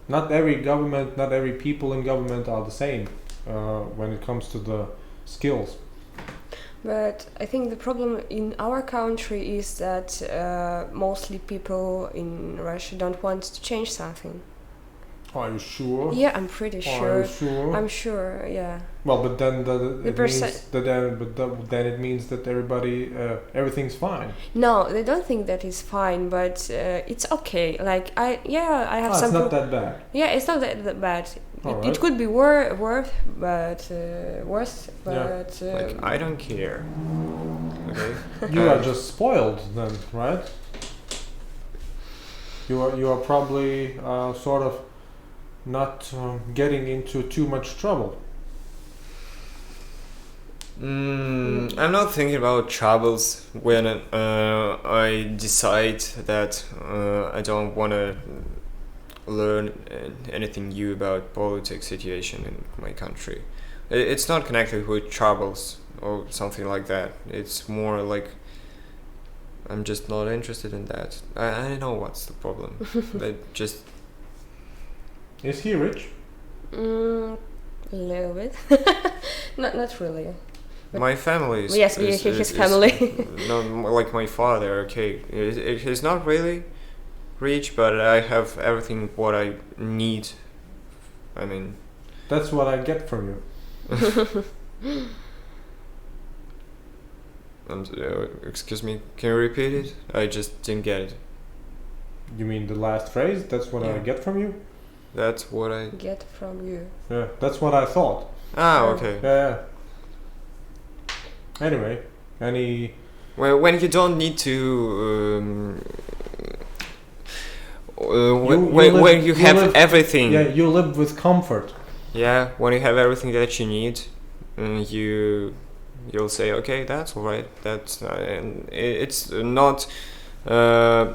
Not every government, not every people in government are the same when it comes to the skills. But I think the problem in our country is that mostly people in Russia don't want to change something. Are you sure? Yeah, I'm pretty sure. Are you sure? I'm sure, yeah. Well, but then it means that everything's fine. No, they don't think that is fine, but it's okay. Like I have some. It's not that bad. Yeah, it's not that bad. It could be worse, but like I don't care. Okay. You are just spoiled then, right? You are probably sort of not getting into too much trouble. I'm not thinking about troubles when I decide that I don't want to learn anything new about politics situation in my country. It's not connected with troubles or something like that. It's more like I'm just not interested in that. I know what's the problem. Just. Is he rich? A little bit. not really. But my family is. Yes, his family. No, like my father. Okay, he's not really, rich, but I have everything what I need. I mean, That's what I get from you. excuse me, can you repeat it? I just didn't get it. You mean the last phrase? That's what I Yeah. get from you? That's what I. Get from you. Yeah, that's what I thought. Ah, okay. Yeah. Anyway, any... Well, when you don't need to. When you have live, everything. Yeah, you live with comfort. Yeah, when you have everything that you need, you'll say, okay, that's all right. That's and it's not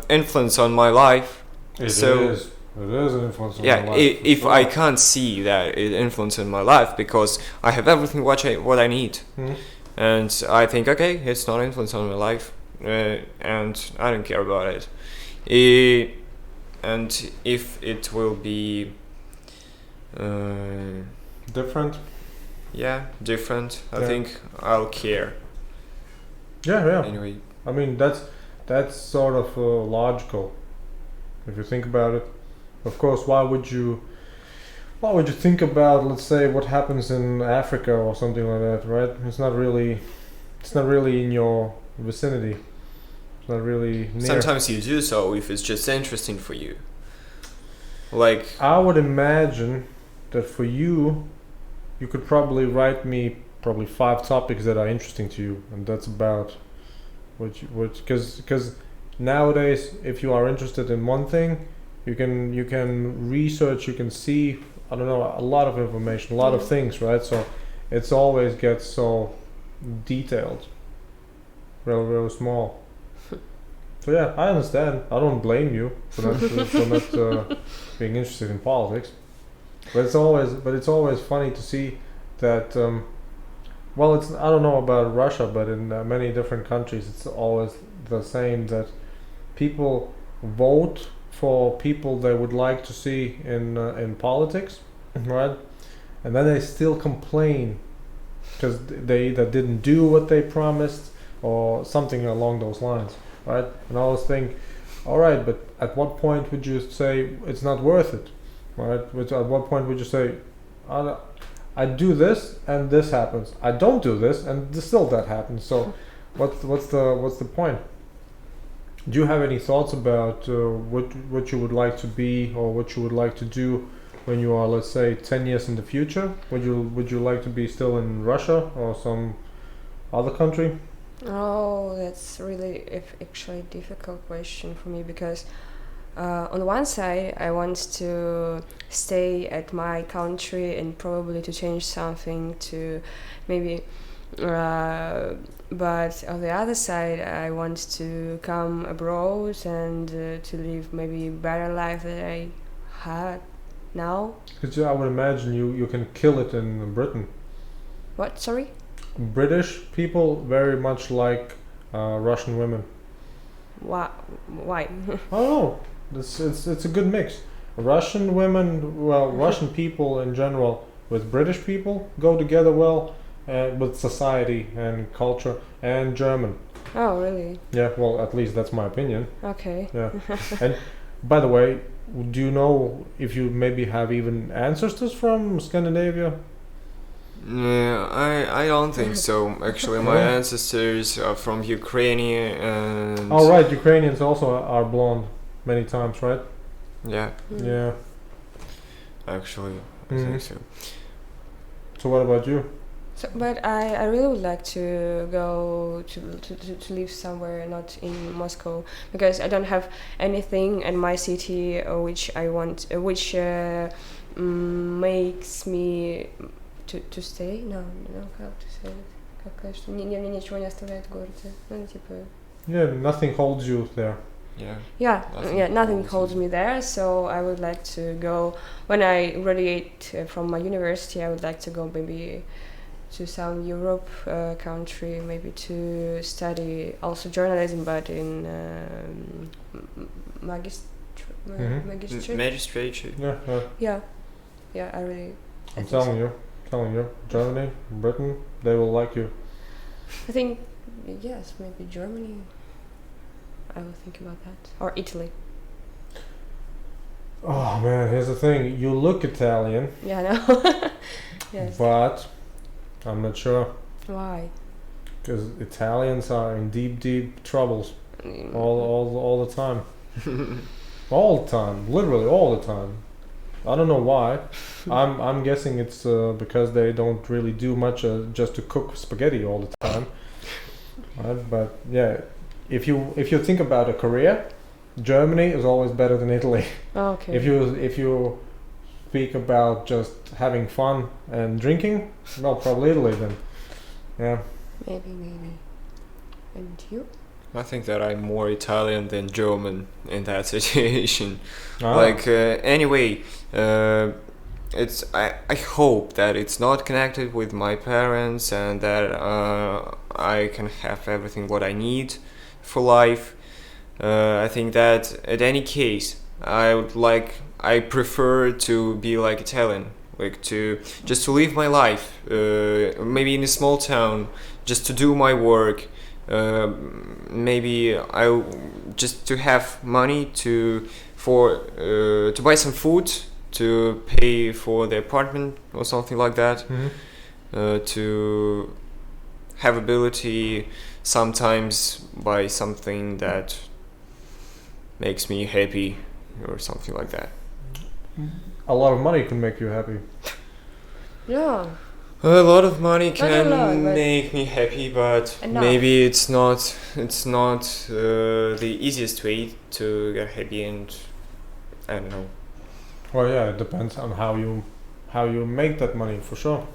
influence on my life. It So is. It is an influence on yeah, my life. if I can't see that it influences my life because I have everything what I need, and I think, okay, it's not influence on my life, and I don't care about it. And if it will be Different? different, I Yeah. think I'll care. Yeah. Anyway, I mean, that's sort of logical, if you think about it. Of course, why would you think about, let's say, what happens in Africa or something like that, right? It's not really in your vicinity. It's not really near. sometimes you do so if it's just interesting for you. Like, I would imagine that for you could probably write me 5 topics that are interesting to you, and that's about because nowadays, if you are interested in one thing, you can research, you can see, I don't know, a lot of information, a lot of things, right? So it's always gets so detailed, real small. So yeah, I understand. I don't blame you for not being interested in politics. But it's always funny to see that. Well, I don't know about Russia, but in many different countries, it's always the same that people vote for people they would like to see in politics, right? And then they still complain because they either didn't do what they promised or something along those lines, right? And I always think, all right, but at what point would you say it's not worth it, right? At what point would you say, I do this and this happens. I don't do this and still that happens. So, what's the point? Do you have any thoughts about what you would like to be or what you would like to do when you are, let's say, 10 years in the future? Would you like to be still in Russia or some other country? Oh, that's really actually a difficult question for me because on one side I want to stay at my country and probably to change something to maybe but on the other side I want to come abroad and to live maybe better life than I had now. Because I would imagine you can kill it in Britain. What? Sorry? British people very much like Russian women. Why? I don't know. It's a good mix. Russian women, well, Russian people in general with British people go together well, with society and culture, and German. Oh, really? Yeah, well, at least that's my opinion. Okay. Yeah. And by the way, do you know if you maybe have even ancestors from Scandinavia? yeah, I don't think so. Actually, my ancestors are from Ukraine and. Oh, right, Ukrainians also are blonde many times, right? Yeah, Yeah. actually, I Mhm. think so. So what about you? So, but I really would like to go to live somewhere not in Moscow because I don't have anything in my city which I want, which makes me to stay. No, how to say it? Как мне ничего не оставляет в городе. Ну, типа. Yeah, nothing holds you there. Yeah. Nothing holds me there. So I would like to go when I graduate from my university. I would like to go maybe to some Europe country, maybe to study also journalism, but in magistrate. Magistrate. Yeah. Yeah. I really. I'm telling you, Germany, Britain, they will like you. I think yes, maybe Germany. I will think about that, or Italy. Oh man, here's the thing. You look Italian, Yeah, I know. Yes. but I'm not sure Why? because Italians are in deep, deep troubles all the time. All the time, literally all the time. I don't know why. I'm guessing it's because they don't really do much just to cook spaghetti all the time. Right? But yeah, if you think about a career, Germany is always better than Italy. Okay. If you speak about just having fun and drinking, well, probably Italy then. Yeah. Maybe. And you? I think that I'm more Italian than German in that situation. Ah. Like anyway, it's I hope that it's not connected with my parents and that I can have everything what I need for life. I think that at any case I prefer to be like Italian, like to just to live my life, maybe in a small town, just to do my work. Maybe I just to have money to buy some food, to pay for the apartment or something like that. To have ability sometimes buy something that makes me happy or something like that. A lot of money can make you happy. Yeah. A lot of money Not a can lot, but make me happy, but enough. maybe it's not the easiest way to get happy, and I don't know. Well, yeah, it depends on how you make that money for sure.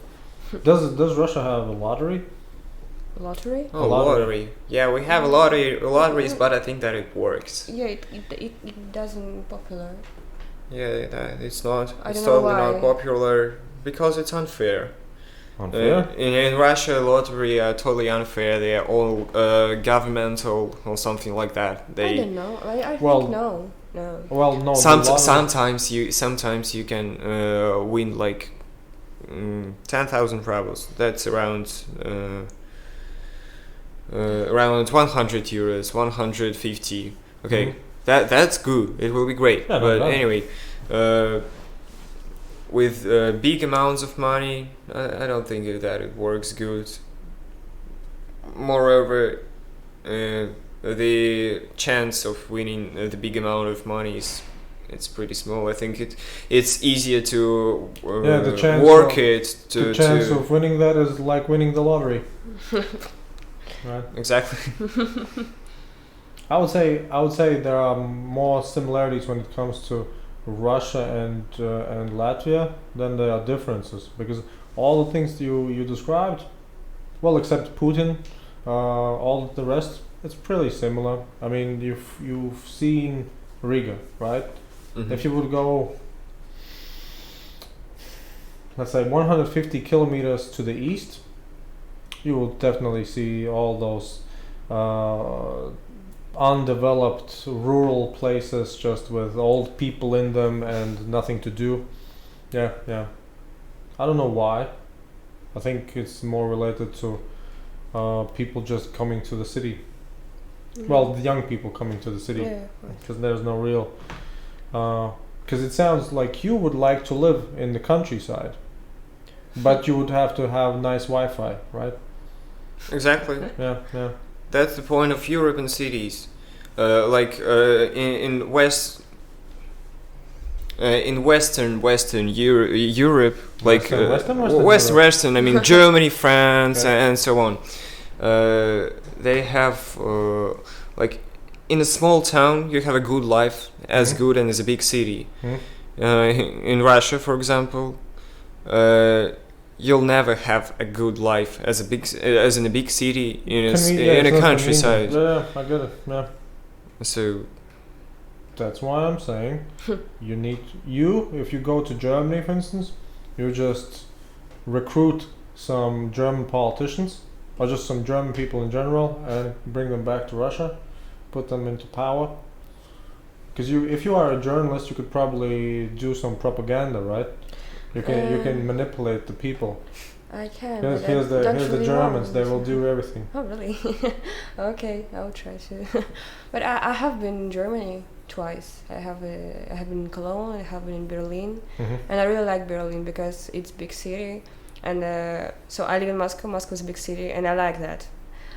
Does Russia have a lottery? Lottery? Oh, lottery. lottery. Yeah, we have lotteries, but I think that it works. Yeah, it doesn't popular. Yeah, it's not. I It's don't know totally not why. popular because it's unfair. Unfair? In Russia, lottery are totally unfair. They are all governmental or something like that. I don't know. I Well- think no. Well, no. the lottery- sometimes you can win like 10,000 rubles. That's around 100 euros, 150. Okay, Mhm. that's good. It will be great. Yeah, not But bad. anyway, with big amounts of money, I don't think that it works good. Moreover, the chance of winning the big amount of money it's pretty small. I think it's easier to the chance work of- it to the chance of winning that is like winning the lottery. Right. exactly. I would say there are more similarities when it comes to Russia and Latvia than there are differences, because all the things you described, well, except Putin, all the rest, it's pretty similar. I mean, you've seen Riga, right? Mhm. If you would go, let's say 150 kilometers to the east, you will definitely see all those undeveloped rural places just with old people in them and nothing to do. Yeah. I don't know why. I think it's more related to people just coming to the city. Well, the young people coming to the city, Yeah. Right. because there's no real. Because it sounds like you would like to live in the countryside, but you would have to have nice Wi-Fi, right? Exactly. Yeah. That's the point of European cities. In Western Europe, like Western. I mean Germany, France, Okay. and so on. They have like in a small town you have a good life, as Mhm. good as a big city. Mhm. In Russia, for example, you'll never have a good life as in a big city in a It's not countryside. convenient. Yeah, I get it. Yeah. So That's why I'm saying if you go to Germany, for instance, you just recruit some German politicians or just some German people in general and bring them back to Russia, put them into power. Because if you are a journalist, you could probably do some propaganda, right? You can manipulate the people. I can. Here's, but here's I the don't here's the really Germans. want. They will do everything. Oh, really? Okay, I'll try to. But I have been in Germany twice. I have been in Cologne. I have been in Berlin, and I really like Berlin because it's big city, and so I live in Moscow. Moscow is a big city, and I like that.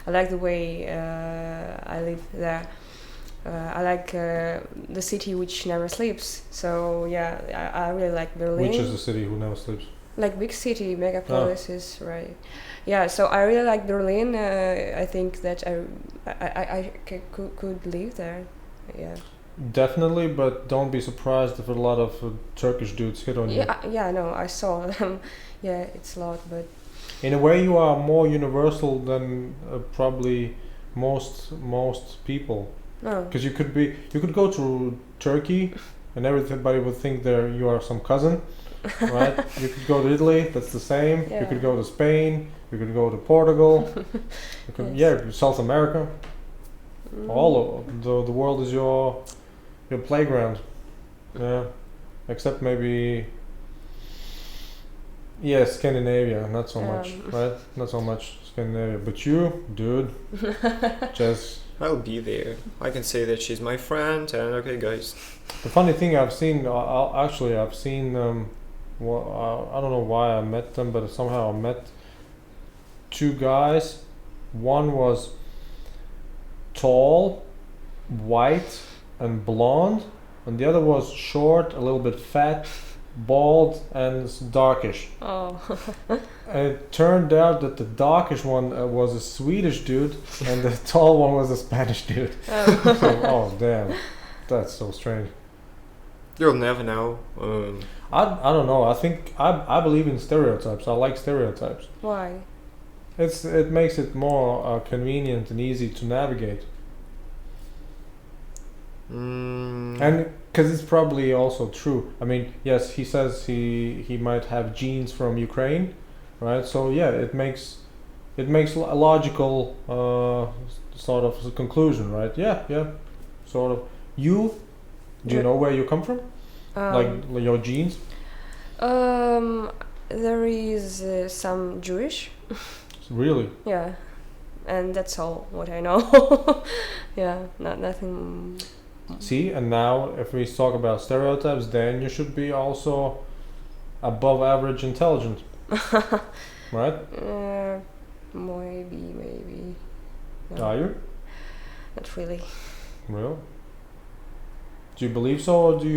I like the way I live there. I like the city which never sleeps. So yeah, I really like Berlin. Which is the city who never sleeps? Like big city, megapolises, right? Yeah, so I really like Berlin. I think that could live there. Yeah. Definitely, but don't be surprised if a lot of Turkish dudes hit on you. Yeah, no, I saw them. Yeah, it's a lot, but In a way, you are more universal than probably most people. no. Because you could go to Turkey, and everybody would think you are some cousin, right? You could go to Italy, that's the same. You Yeah. could go to Spain. You could go to Portugal. You could, Yes. yeah, South America. All of the world is your playground. Yeah, except maybe. Yeah, Scandinavia, not so much, right? Not so much Scandinavia. But you, dude, just. I'll be there. I can say that she's my friend, and okay, guys. The funny thing I've seen, I've seen. Well, I don't know why I met them, but somehow I met two guys. One was tall, white, and blonde, and the other was short, a little bit fat, bald, and darkish. Oh. And it turned out that the darkish one was a Swedish dude, and the tall one was a Spanish dude. Oh. So, oh damn, that's so strange. You'll never know. I don't know. I think I believe in stereotypes. I like stereotypes. Why? It makes it more convenient and easy to navigate, and because it's probably also true. I mean, yes, he says he might have genes from Ukraine, right? So yeah, it makes a logical sort of conclusion, right? Yeah, sort of. Do you know where you come from? Like your genes? There is some Jewish. Really? Yeah, and that's all what I know. Yeah, nothing. See, and now if we talk about stereotypes, then you should be also above average intelligent, right? Maybe. No, Are you? not really. Real? Do you believe so, or do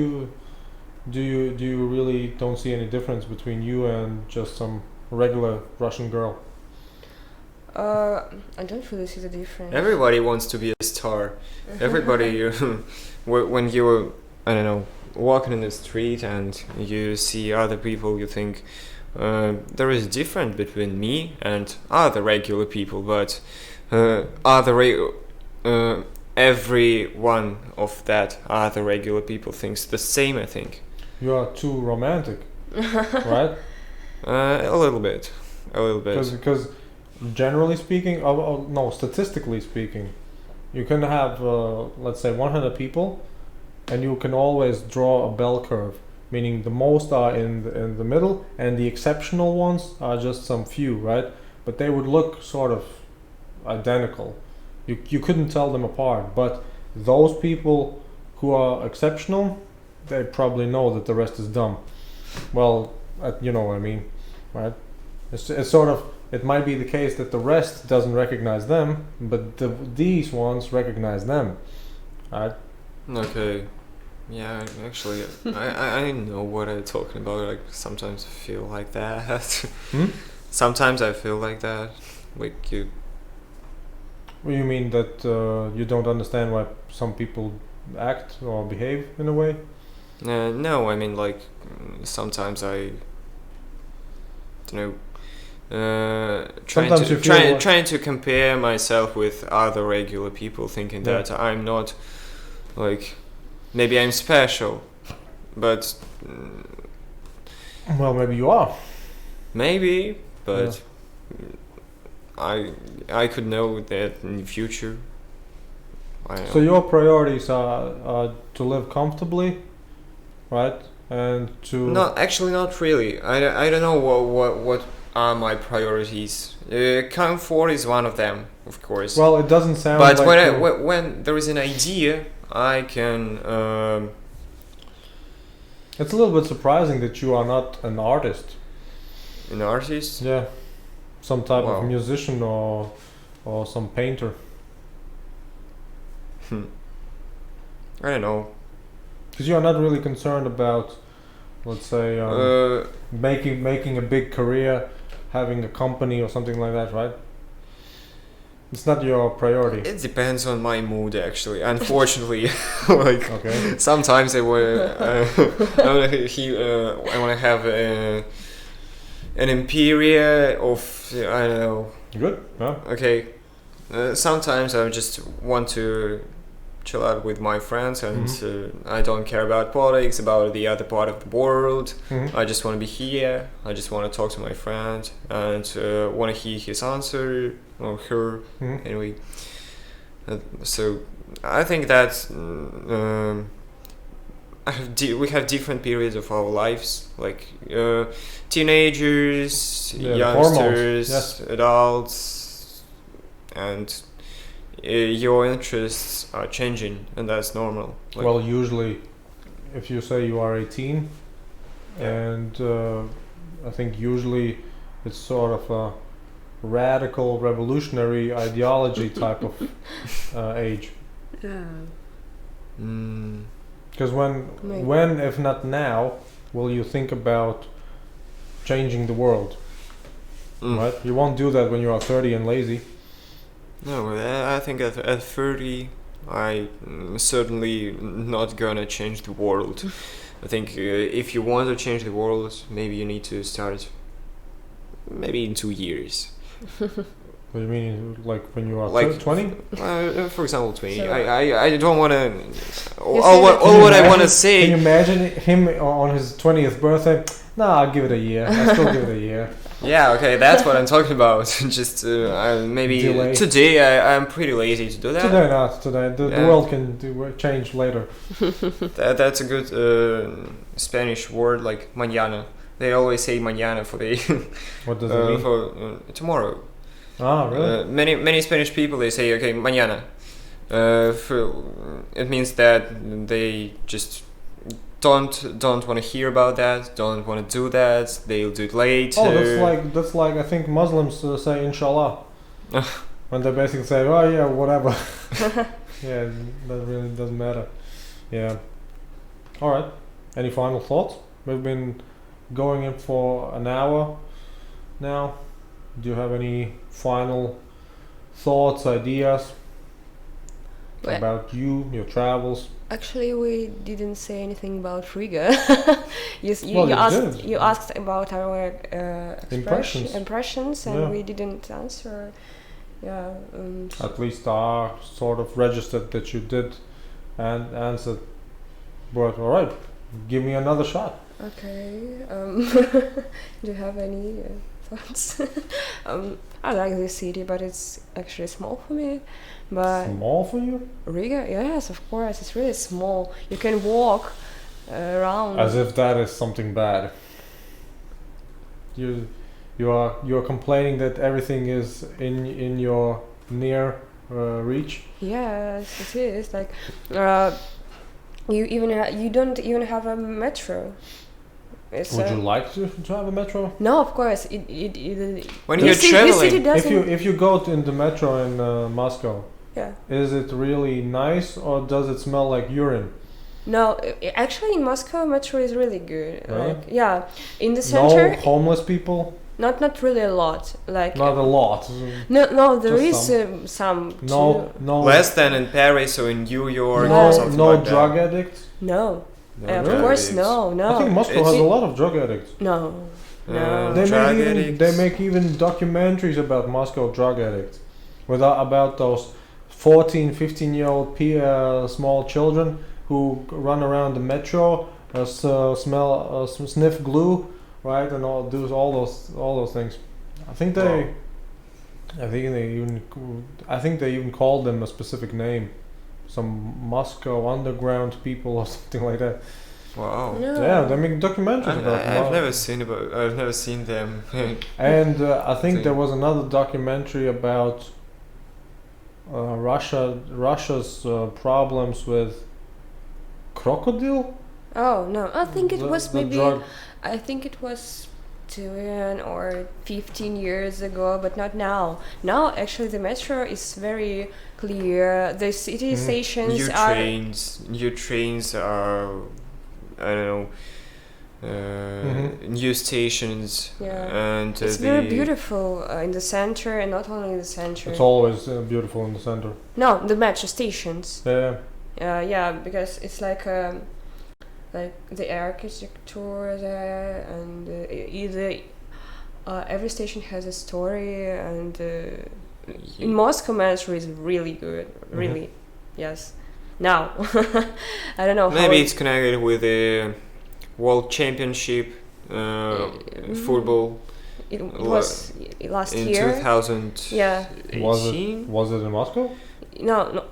you really don't see any difference between you and just some regular Russian girl? I don't really see the difference. Everybody wants to be a star. Everybody, when you're, I don't know, walking in the street and you see other people, you think there is difference between me and other regular people, but every one of that other regular people thinks the same, I think. You are too romantic, right? A little bit. Because generally speaking, no, statistically speaking, you can have let's say 100 people, and you can always draw a bell curve, meaning the most are in the middle, and the exceptional ones are just some few, right? But they would look sort of identical. You couldn't tell them apart, but those people who are exceptional, they probably know that the rest is dumb. Well, you know what I mean, right? It's sort of, it might be the case that the rest doesn't recognize them, but these ones recognize them, right? Okay. Yeah, actually, I know what I'm talking about. Like, sometimes I feel like that. Sometimes I feel like that. Like you. What do you mean that you don't understand why some people act or behave in a way? No, I mean, like, sometimes I don't know. Trying to compare myself with other regular people, thinking that I'm not, like, maybe I'm special, but well, maybe you are. Maybe, but I could know that in the future. So your priorities are to live comfortably, right? And to not really. I don't know what are my priorities. Comfort is one of them, of course. Well, it doesn't sound. But like when there is an idea, I can. It's a little bit surprising that you are not an artist. An artist. Yeah, some type Wow. of musician or some painter. I don't know. Because you are not really concerned about, let's say, making a big career, having a company or something like that, right? It's not your priority. It depends on my mood, actually. Unfortunately, like Okay. sometimes I want to have an imperia of I don't know. Good. Yeah. Okay, sometimes I just want to chill out with my friends, and I don't care about politics, about the other part of the world. I just want to be here. I just want to talk to my friend and want to hear his answer or her. Anyway, so I think that we have different periods of our lives, like teenagers, Yeah, youngsters, hormones, yes. adults, and your interests are changing, and that's normal. Like, Well, usually, if you say you are 18, and I think usually it's sort of a radical, revolutionary ideology type of age. Yeah. Because when, if not now, will you think about changing the world? Right? You won't do that when you are 30 and lazy. No, I think at 30, I'm certainly not gonna change the world. I think if you want to change the world, maybe you need to start maybe in 2 years. What do you mean, like when you are Like 20? For example, 20. So- I don't want to. You All said what that- I want to Can you say. imagine him on his 20th birthday? Nah, I'll give it a year. I'll still give it a year. Yeah, okay, that's what I'm talking about. Just maybe Delay. today I'm pretty lazy to do that. Today, not today. The Yeah. world can change later. That's a good Spanish word, like mañana. They always say mañana for the What does it mean? for tomorrow. Ah, really? Many Spanish people, they say okay mañana. It means that they just don't want to hear about that, don't want to do that. They'll do it later. Oh, that's like I think Muslims say inshallah. When they basically say, oh yeah, whatever. Yeah, that really doesn't matter. Yeah. All right. Any final thoughts? We've been going in for an hour now. Do you have any final thoughts, ideas Well- about your travels? Actually, we didn't say anything about Riga. you Well, you did. you asked about our Impressions. impressions, and Yeah. we didn't answer. Yeah. And At least are sort of registered that you did and answered. But all right, give me another shot. okay. Do you have any thoughts? I like this city, but it's actually small for me. But Small for you? Riga, yes, of course, it's really small. You can walk around. As if that is something bad. You are complaining that everything is in your near reach. Yes, it is. Like, you don't even have a metro. It's Would you like to have a metro? No, of course. When this you're city- traveling, this city doesn't. If you go in the metro in Moscow, Yeah. is it really nice or does it smell like urine? No, actually, in Moscow, metro is really good. Really? Like, yeah, in the center, No homeless people? not really a lot. Like, Not a lot. no, there Just is some. No less than in Paris or in New York No. or something no like drug that. addicts. No, No of drug course, addicts. no. I think Moscow It's- has a lot of drug addicts. No, no. They make even documentaries about Moscow drug addicts, about those 14, 15-year-old small children who run around the metro, sniff glue, right, and all those things. I think they even called them a specific name, some Moscow underground people or something like that. Wow. No. Yeah, they make documentaries about them. I've never seen them. And I think Thing. there was another documentary about Russia's problems with crocodile. Oh no, I think it The- was the maybe. drug. I think it was 10 or 15 years ago, but not now. Now, actually, the metro is very clear. The city stations New are. trains are, I don't know, new stations, Yeah. and It's very beautiful in the center, and not only in the center. It's always beautiful in the center. No, the metro stations. Yeah. Yeah, because it's like the architecture there, and either every station has a story, and in Moscow metro is really good, really. Yes. Now, I don't know. Maybe how it's connected with the World Championship football it was last in year. 2018. Yeah. Was it in Moscow? No.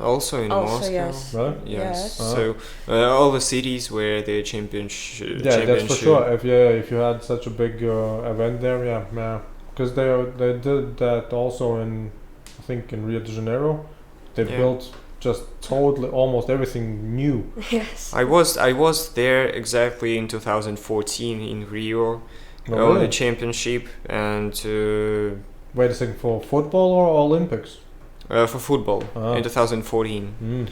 Also in Also, Moscow. yes. Really? Yes. Yes. So all the cities where the championship. Yeah, that's for sure. If you had such a big event there, yeah. Because they did that also in, I think, in Rio de Janeiro. They Yeah. built just totally almost everything new. Yes. I was there exactly in 2014 in Rio, Oh, the really? championship, and Wait a second, for football or Olympics? for football in 2014. Mm.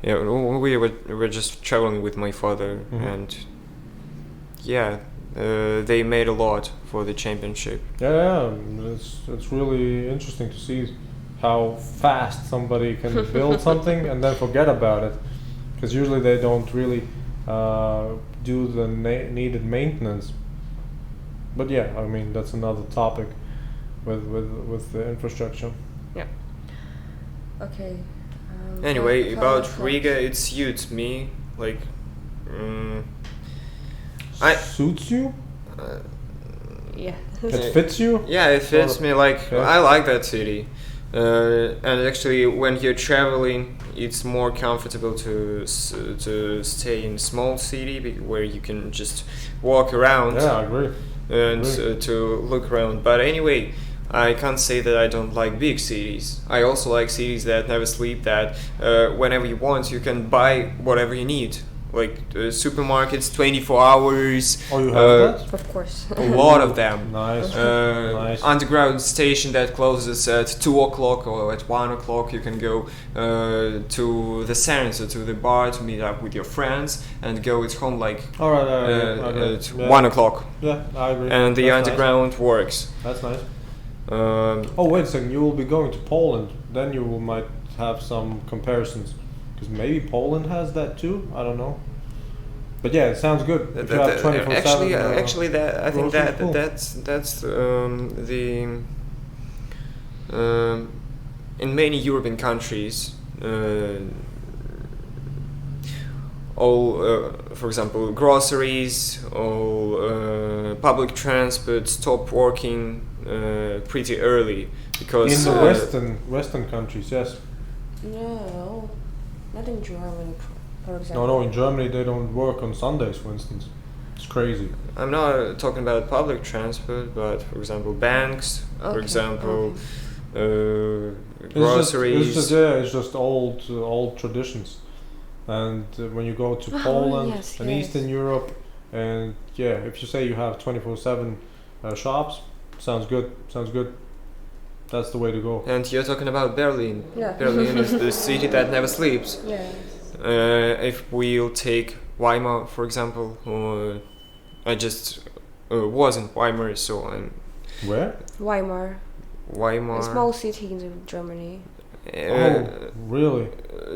Yeah, we were just traveling with my father, and yeah, they made a lot for the championship. Yeah, it's really interesting to see how fast somebody can build something and then forget about it, because usually they don't really do the needed maintenance. But yeah, I mean that's another topic with the infrastructure. Okay. Anyway, about Riga, it suits me. Like, Suits you? Yeah. It fits you? yeah, it fits me. Like, Yeah. I like that city. And actually, when you're traveling, it's more comfortable to stay in small city where you can just walk around Yeah, I agree. and Really? to look around. But anyway, I can't say that I don't like big cities. I also like cities that never sleep, that whenever you want you can buy whatever you need. Like supermarkets 24 hours, Oh, you have that? Of course. a lot of them. Nice. Nice. Underground station that closes at 2 o'clock or at 1 o'clock. You can go to the center, to the bar, to meet up with your friends and go at home like All right. I agree. at Yeah. 1 o'clock. Yeah, I agree. And the That's underground works. Nice. That's nice. Um, Oh, wait a second. You will be going to Poland. Then you might have some comparisons. Because maybe Poland has that too. I don't know. But yeah, it sounds good. If you have 24/7. actually, that I think groceries, cool. that's the in many European countries, all for example groceries, all public transport stop working pretty early because in the Western countries, yes. No, not in Germany, for example. No, in Germany they don't work on Sundays, for instance. It's crazy. I'm not talking about public transport, but for example banks, for Okay, example. It's Groceries. it's just old traditions. And when you go to Oh, Poland yes, and yes. Eastern Europe, and yeah, if you say you have 24/7 shops, sounds good. Sounds good. That's the way to go. And you're talking about Berlin. Yeah. Berlin is the city that never sleeps. Yeah. If we'll take Weimar, for example, I just was in Weimar, so I'm Where? Weimar, Weimar. a small city in Germany. Oh, really?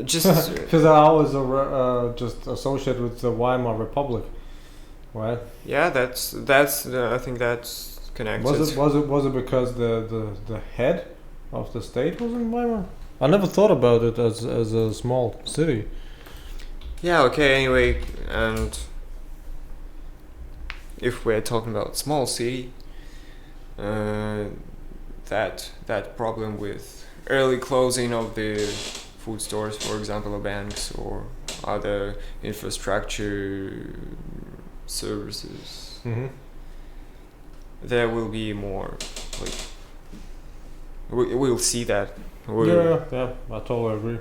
Just Because I always just associate with the Weimar Republic. Right? yeah, that's I think that's connected. Was it because the head of the state was in Weimar? I never thought about it as a small city. Yeah, okay, anyway, and if we're talking about small city, that problem with early closing of the food stores, for example, or banks or other infrastructure services. Mm-hmm. There will be more, like, we'll see that. Yeah, I totally agree.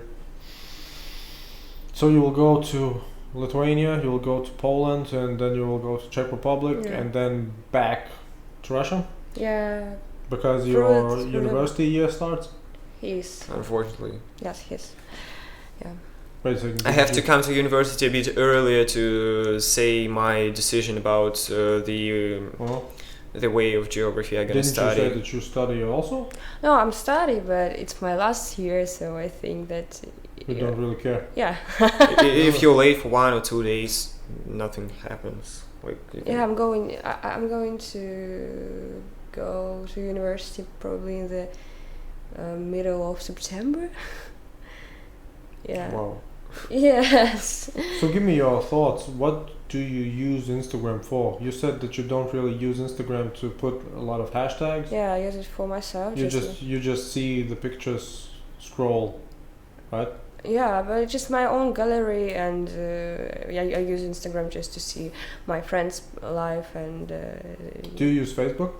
So you will go to Lithuania, you will go to Poland, and then you will go to Czech Republic, Yeah. and then back to Russia? Yeah, Because Through your it, university year starts? he's. Unfortunately, Yes, he's. Yeah. Wait a second. I have to come to university a bit earlier to say my decision about the way of geography I'm gonna Didn't study. you say that you study also? No, I'm studying, but it's my last year, so I think that. You don't really care. Yeah. If you're late for 1 or 2 days, nothing happens. Like, Yeah, I'm going. I'm going to go to university probably in the middle of September. Yeah. Wow. Yes. So give me your thoughts. What do you use Instagram for? You said that you don't really use Instagram to put a lot of hashtags. Yeah, I use it for myself. You just see the pictures scroll, right? Yeah, but it's just my own gallery, and I use Instagram just to see my friends' life and. Do you use Facebook?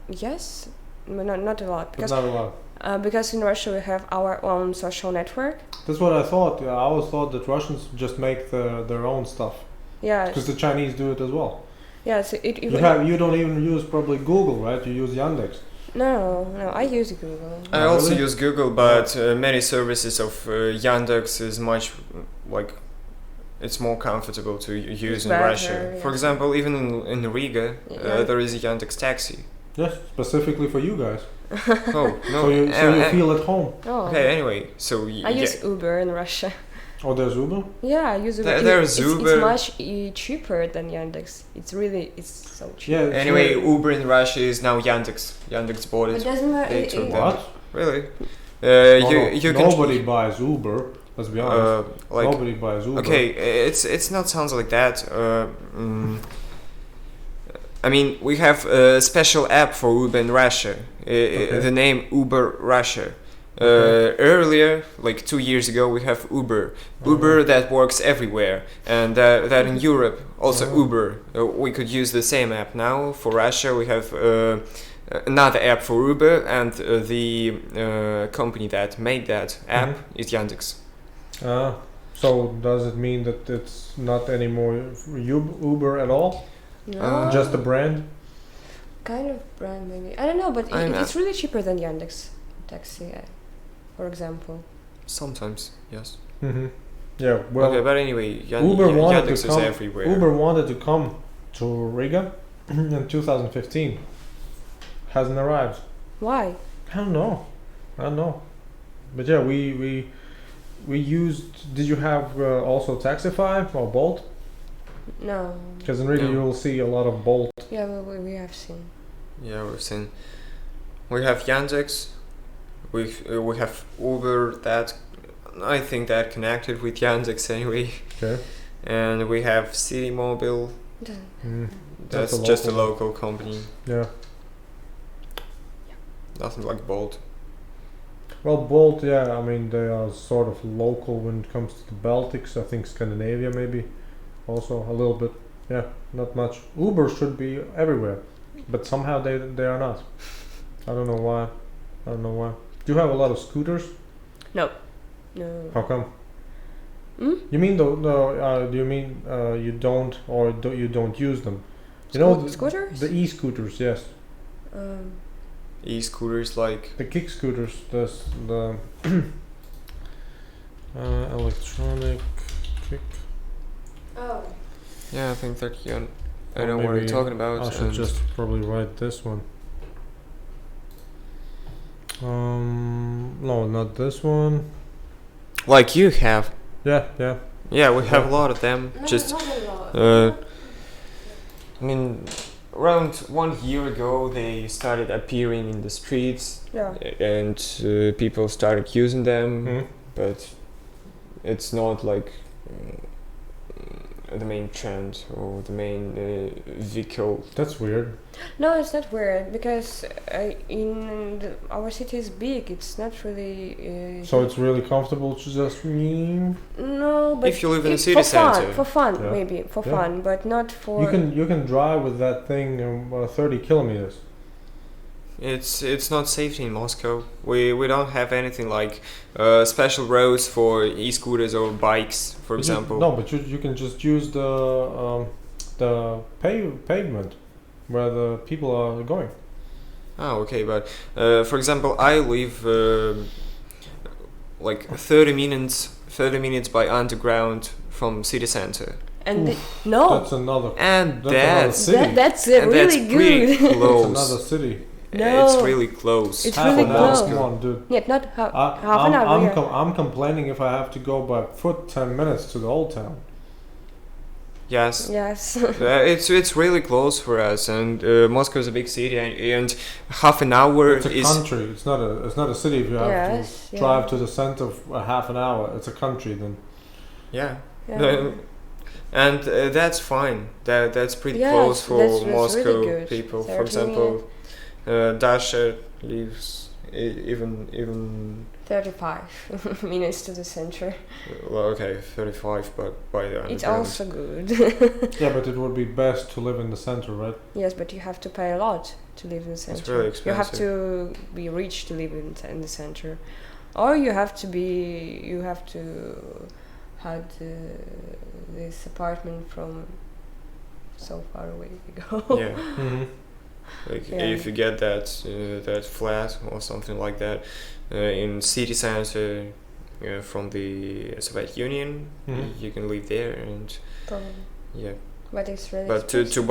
Yes, not a lot But because not a lot. because in Russia we have our own social network. That's what I thought. I always thought that Russians just make their own stuff. Yeah. Because the Chinese do it as well. Yeah. So You don't even use probably Google, right? You use Yandex. No, I use Google. I also Really? use Google, but many services of Yandex is much like it's more comfortable to use It's in better, Russia. yeah. For example, even in Riga, Yeah. there is a Yandex taxi. Yes, specifically for you guys. Oh no! So you feel at home. Oh. Okay, anyway, so I use Uber in Russia. Oh, there's Uber. Yeah, I use Uber. There's Uber. It's much cheaper than Yandex. It's so cheap. Yeah. it's Anyway, really- Uber in Russia is now Yandex. Yandex bought It it. doesn't matter. They took that. What? Really? No, You can nobody buys Uber. Let's be honest. like Nobody buys Uber. okay, it's not sounds like that. I mean, we have a special app for Uber in Russia. Okay. The name Uber Russia. Earlier, like 2 years ago, we have Uber. Uber that works everywhere, and that in Europe also Uber. We could use the same app now for Russia. We have another app for Uber, and the company that made that app is Yandex. So does it mean that it's not anymore Uber at all? No. Just a brand? Kind of brand maybe. I don't know, but it's really cheaper than Yandex taxi, for example. Sometimes, yes. Mm-hmm. Yeah. Well, Okay, but anyway, Uber wanted Yandex to is come. everywhere. Uber wanted to come to Riga in 2015. Hasn't arrived. Why? I don't know. But yeah, we used. Did you have also Taxify or Bolt? No. Because in Riga No. you will see a lot of Bolt. Yeah, we have seen. Yeah, we've seen. We have Yandex. We have Uber that I think that connected with Yandex anyway. Okay. And we have City Mobile. Mm. That's a just a local local company. Yeah. Nothing like Bolt. Well, Bolt, yeah, I mean, they are sort of local when it comes to the Baltics. I think Scandinavia maybe also a little bit. Yeah, not much. Uber should be everywhere, but somehow they are not. I don't know why. Do you have a lot of scooters? No. How come? You mean do you mean you don't, or you don't use them? You know, Scooters? the e-scooters, yes. E-scooters like The kick scooters, the electronic kick. Oh. yeah, I think that I Or know what maybe you're talking about. I should and just probably write this one. No, not this one. like you have. Yeah. Yeah, we have a lot of them. Just I mean, around 1 year ago, they started appearing in the streets, Yeah. and people started using them. Mhm. But it's not like trend or the main vehicle. That's weird. No, it's not weird because our city is big. It's not really. So it's really comfortable to just. No, but If you live in the it's city for fun, center. for fun, Yeah. maybe for Yeah. fun, but not for. You can drive with that thing 30 kilometers. It's not safety in Moscow. We don't have anything like special roads for e-scooters or bikes, for example. No, but you can just use the pavement where the people are going. Oh, okay, but for example, I live like 30 minutes by underground from city center, and no, That's another. and That's another that's city. that's and really that's pretty good. It's close. another city. No. It's really close. It's Half really an hour. close. Come on, dude. Yeah, not half an hour. I'm complaining if I have to go by foot 10 minutes to the old town. Yes. Yes. It's really close for us, and Moscow is a big city, and half an hour It's a is country. It's not a city. If you have Yes, to yeah. drive to the center for half an hour, it's a country then. yeah. Yeah. And that's fine. That's pretty Yes, close for that's really Moscow good. people. For 30 example, Dasha lives even 35 minutes to the center. well, okay, 35, but by the It's underground. also good. Yeah, but it would be best to live in the center, right? Yes, but you have to pay a lot to live in the center. It's really You have expensive. to be rich to live in the center, or you have to have this apartment from so far away you go. Yeah. Mm-hmm. Like Yeah. if you get that flat or something like that in city center from the Soviet Union, Mhm. you can live there, and Probably. yeah. But it's really But to expensive.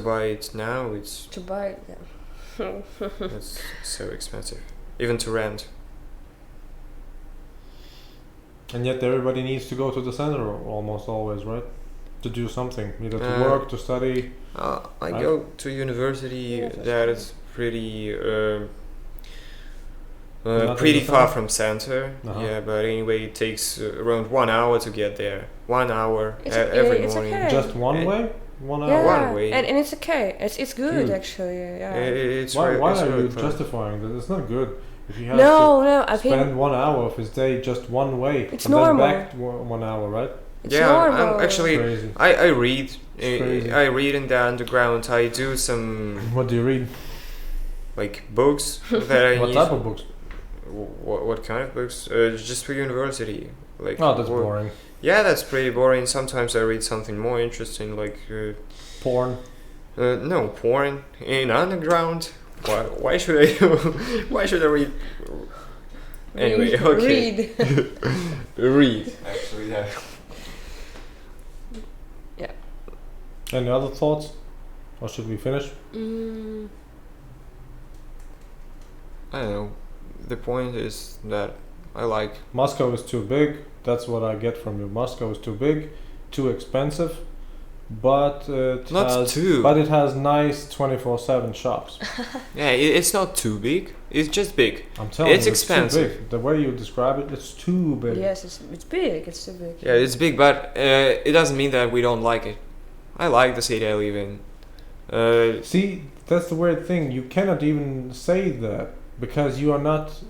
buy it now, it's to buy, yeah. it's so expensive, even to rent. And yet everybody needs to go to the center almost always, right? To do something, either to Uh, work, to study. I Right. go to university Yeah, that's that nice. is pretty Not in pretty the far center? from center. Uh-huh. Yeah, but anyway, it takes around 1 hour to get there. 1 hour It's every it's morning. okay. Just one Eh, way? 1 hour? Yeah, one way. and it's okay. It's good Dude. actually. Yeah. It's Why it's are really you close. justifying that? It's not good. If you have No, to I think spend 1 hour of his day just one way, It's and normal. then back 1 hour, right? it's Yeah, normal. I'm actually Crazy. I read. crazy. I read in the underground. I do some What do you read? like books that I What need. type of books? What kind of books? Just for university. Like Oh, that's wo- boring. Yeah, that's pretty boring. Sometimes I read something more interesting, like Porn. no porn in underground. Why should I? Why should I read? Anyway, okay. Read. Read. Actually, yeah. Any other thoughts? Or should we finish? Mm, I don't know. The point is that I like. Moscow is too big. That's what I get from you. Moscow is too big, too expensive, but it Not has, too. But it has nice 24/7 shops. Yeah, it's not too big. It's just big. I'm telling It's you, expensive. It's too big. The way you describe it, it's too big. yes, it's big. It's too big. Yeah, it's big, but it doesn't mean that we don't like it. I like the city I live in. See, that's the weird thing. You cannot even say that because you are not,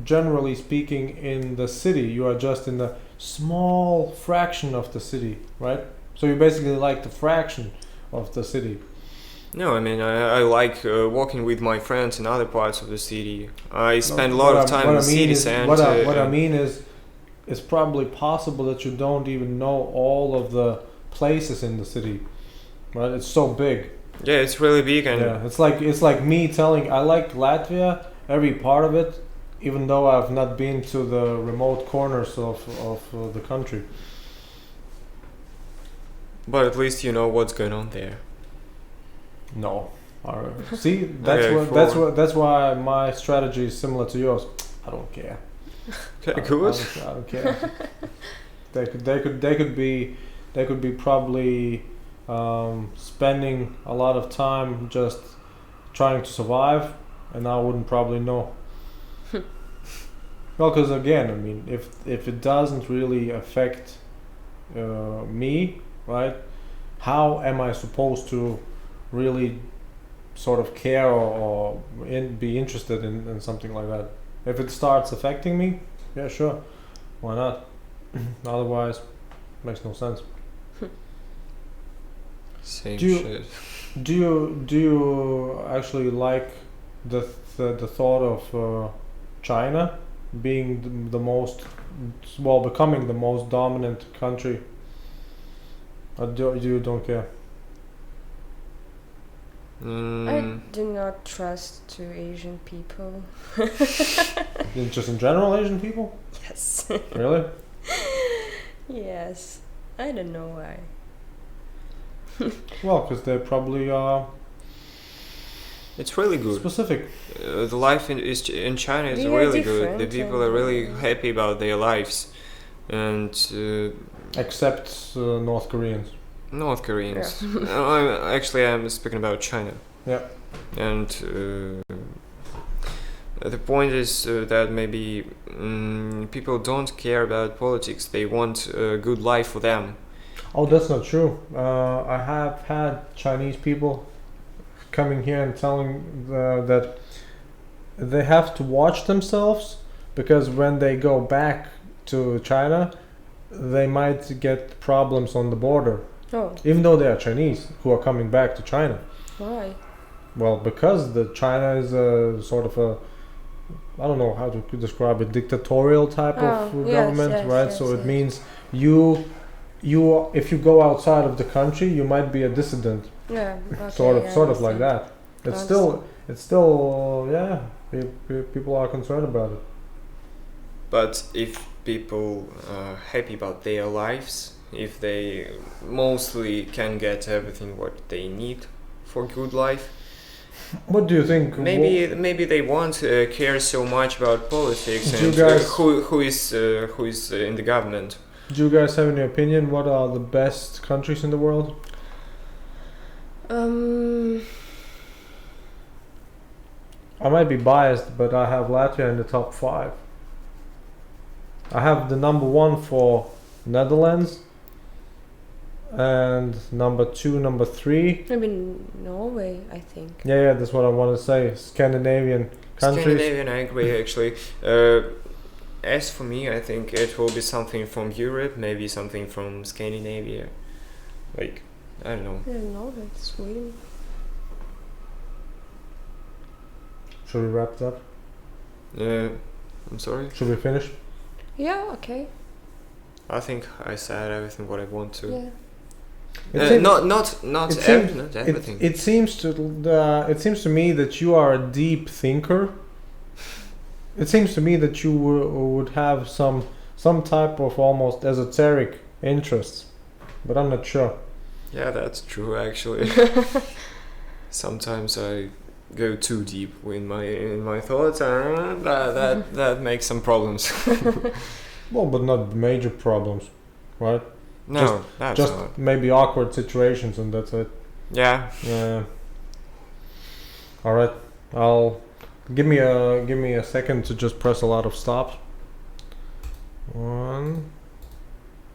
generally speaking, in the city. You are just in the small fraction of the city, right? So you basically like the fraction of the city. No, I mean I like walking with my friends in other parts of the city. I spend a lot What of time what in the city is, center. what I mean is, it's probably possible that you don't even know all of the places in the city, right? It's so big. Yeah, it's really big, and Yeah, it's like me telling I like Latvia, every part of it, even though I've not been to the remote corners of the country. but at least you know what's going on there. No. See, that's Okay, that's why my strategy is similar to yours. I don't care. Okay, good. I don't care. They could be probably spending a lot of time just trying to survive, and I wouldn't probably know. Well, because again, I mean, if it doesn't really affect me right? How am I supposed to really sort of care or be interested in something like that? If it starts affecting me, yeah, sure, why not? Otherwise, makes no sense. Same Do you- shit. Do you actually like the thought of China being the most, well, becoming the most dominant country? Or you don't care? I do not trust to Asian people. Just in general, Asian people? Yes. Really? Yes. I don't know why. Well, because they're probably It's really good. specific. The life in China is We are really good. The different people are really and, happy about their lives, and Except North Koreans. North Koreans. I'm speaking about China. Yeah. And the point is that maybe people don't care about politics. They want a good life for them. Oh, that's not true. I have had Chinese people coming here and telling that they have to watch themselves because when they go back to China, they might get problems on the border, Oh, even though they are Chinese who are coming back to China. why? Well, because the China is a sort of a, I don't know how to describe it, dictatorial type of Oh, yes, government, yes, right? yes, So it yes. means you if you go outside of the country, you might be a dissident, Yeah. Okay, sort I of like understand. that. It's I still yeah. People are concerned about it. But if people are happy about their lives, if they mostly can get everything what they need for good life, What do you think? maybe they won't care so much about politics Do you and guys- who is in the government. Do you guys have any opinion? What are the best countries in the world? I might be biased, but I have Latvia in the top 5. I have the number 1 for Netherlands, and number 2, number 3. maybe Norway, I think. Yeah, that's what I want to say. Scandinavian countries. Scandinavian, I agree actually. As for me, I think it will be something from Europe, maybe something from Scandinavia. Like, I don't know. Yeah, Norway, Sweden. Should we wrap it up? I'm sorry. Should we finish? Yeah, okay. I think I said everything what I want to. Yeah. It seems- Not it seems- not everything. It seems to me that you are a deep thinker. It seems to me that you would have some type of almost esoteric interests, but I'm not sure. Yeah, that's true actually. Sometimes I go too deep in my thoughts, and that makes some problems. Well, but not major problems, right? No, that's Just not. maybe awkward situations, and that's it. Yeah. Yeah. All right. Give me a second to just press a lot of stops. 1